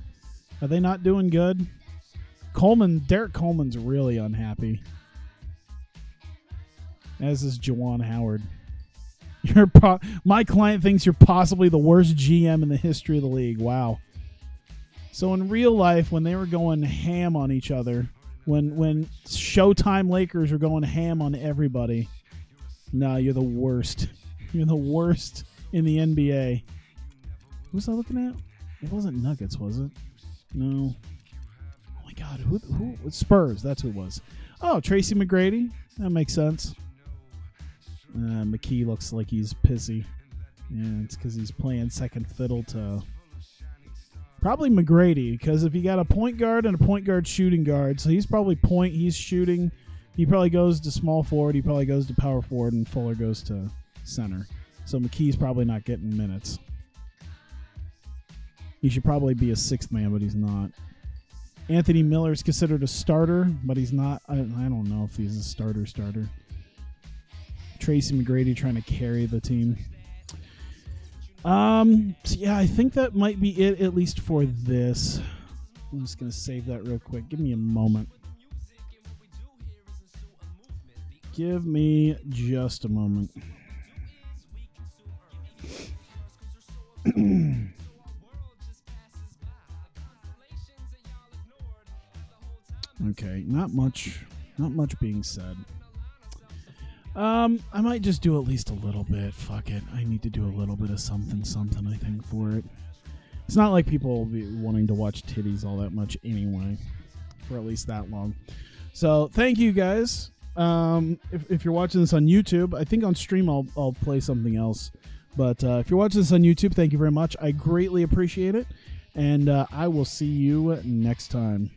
Are they not doing good? Derek Coleman's really unhappy. As is Juwan Howard. My client thinks you're possibly the worst GM in the history of the league. Wow. So in real life, when they were going ham on each other, when Showtime Lakers were going ham on everybody, no, you're the worst. You're the worst in the NBA. Who was I looking at? It wasn't Nuggets, was it? No. Oh my God, who? Spurs. That's who it was. Oh, Tracy McGrady. That makes sense. McKee looks like he's pissy. Yeah, it's because he's playing second fiddle to probably McGrady. Because if you got a point guard and a point guard shooting guard, so he's probably he's shooting. He probably goes to small forward. He probably goes to power forward, and Fuller goes to center. So McKee's probably not getting minutes. He should probably be a sixth man, but he's not. Anthony Miller is considered a starter, but he's not. I don't know if he's a starter. Tracy McGrady trying to carry the team. So yeah, I think that might be it, at least for this. I'm just going to save that real quick. Give me a moment. Give me just a moment. Okay, not much being said. I might just do at least a little bit. Fuck it. I need to do a little bit of something, I think, for it. It's not like people will be wanting to watch titties all that much anyway, for at least that long. So, thank you guys. If you're watching this on YouTube, I think on stream I'll play something else. But if you're watching this on YouTube, thank you very much. I greatly appreciate it. And I will see you next time.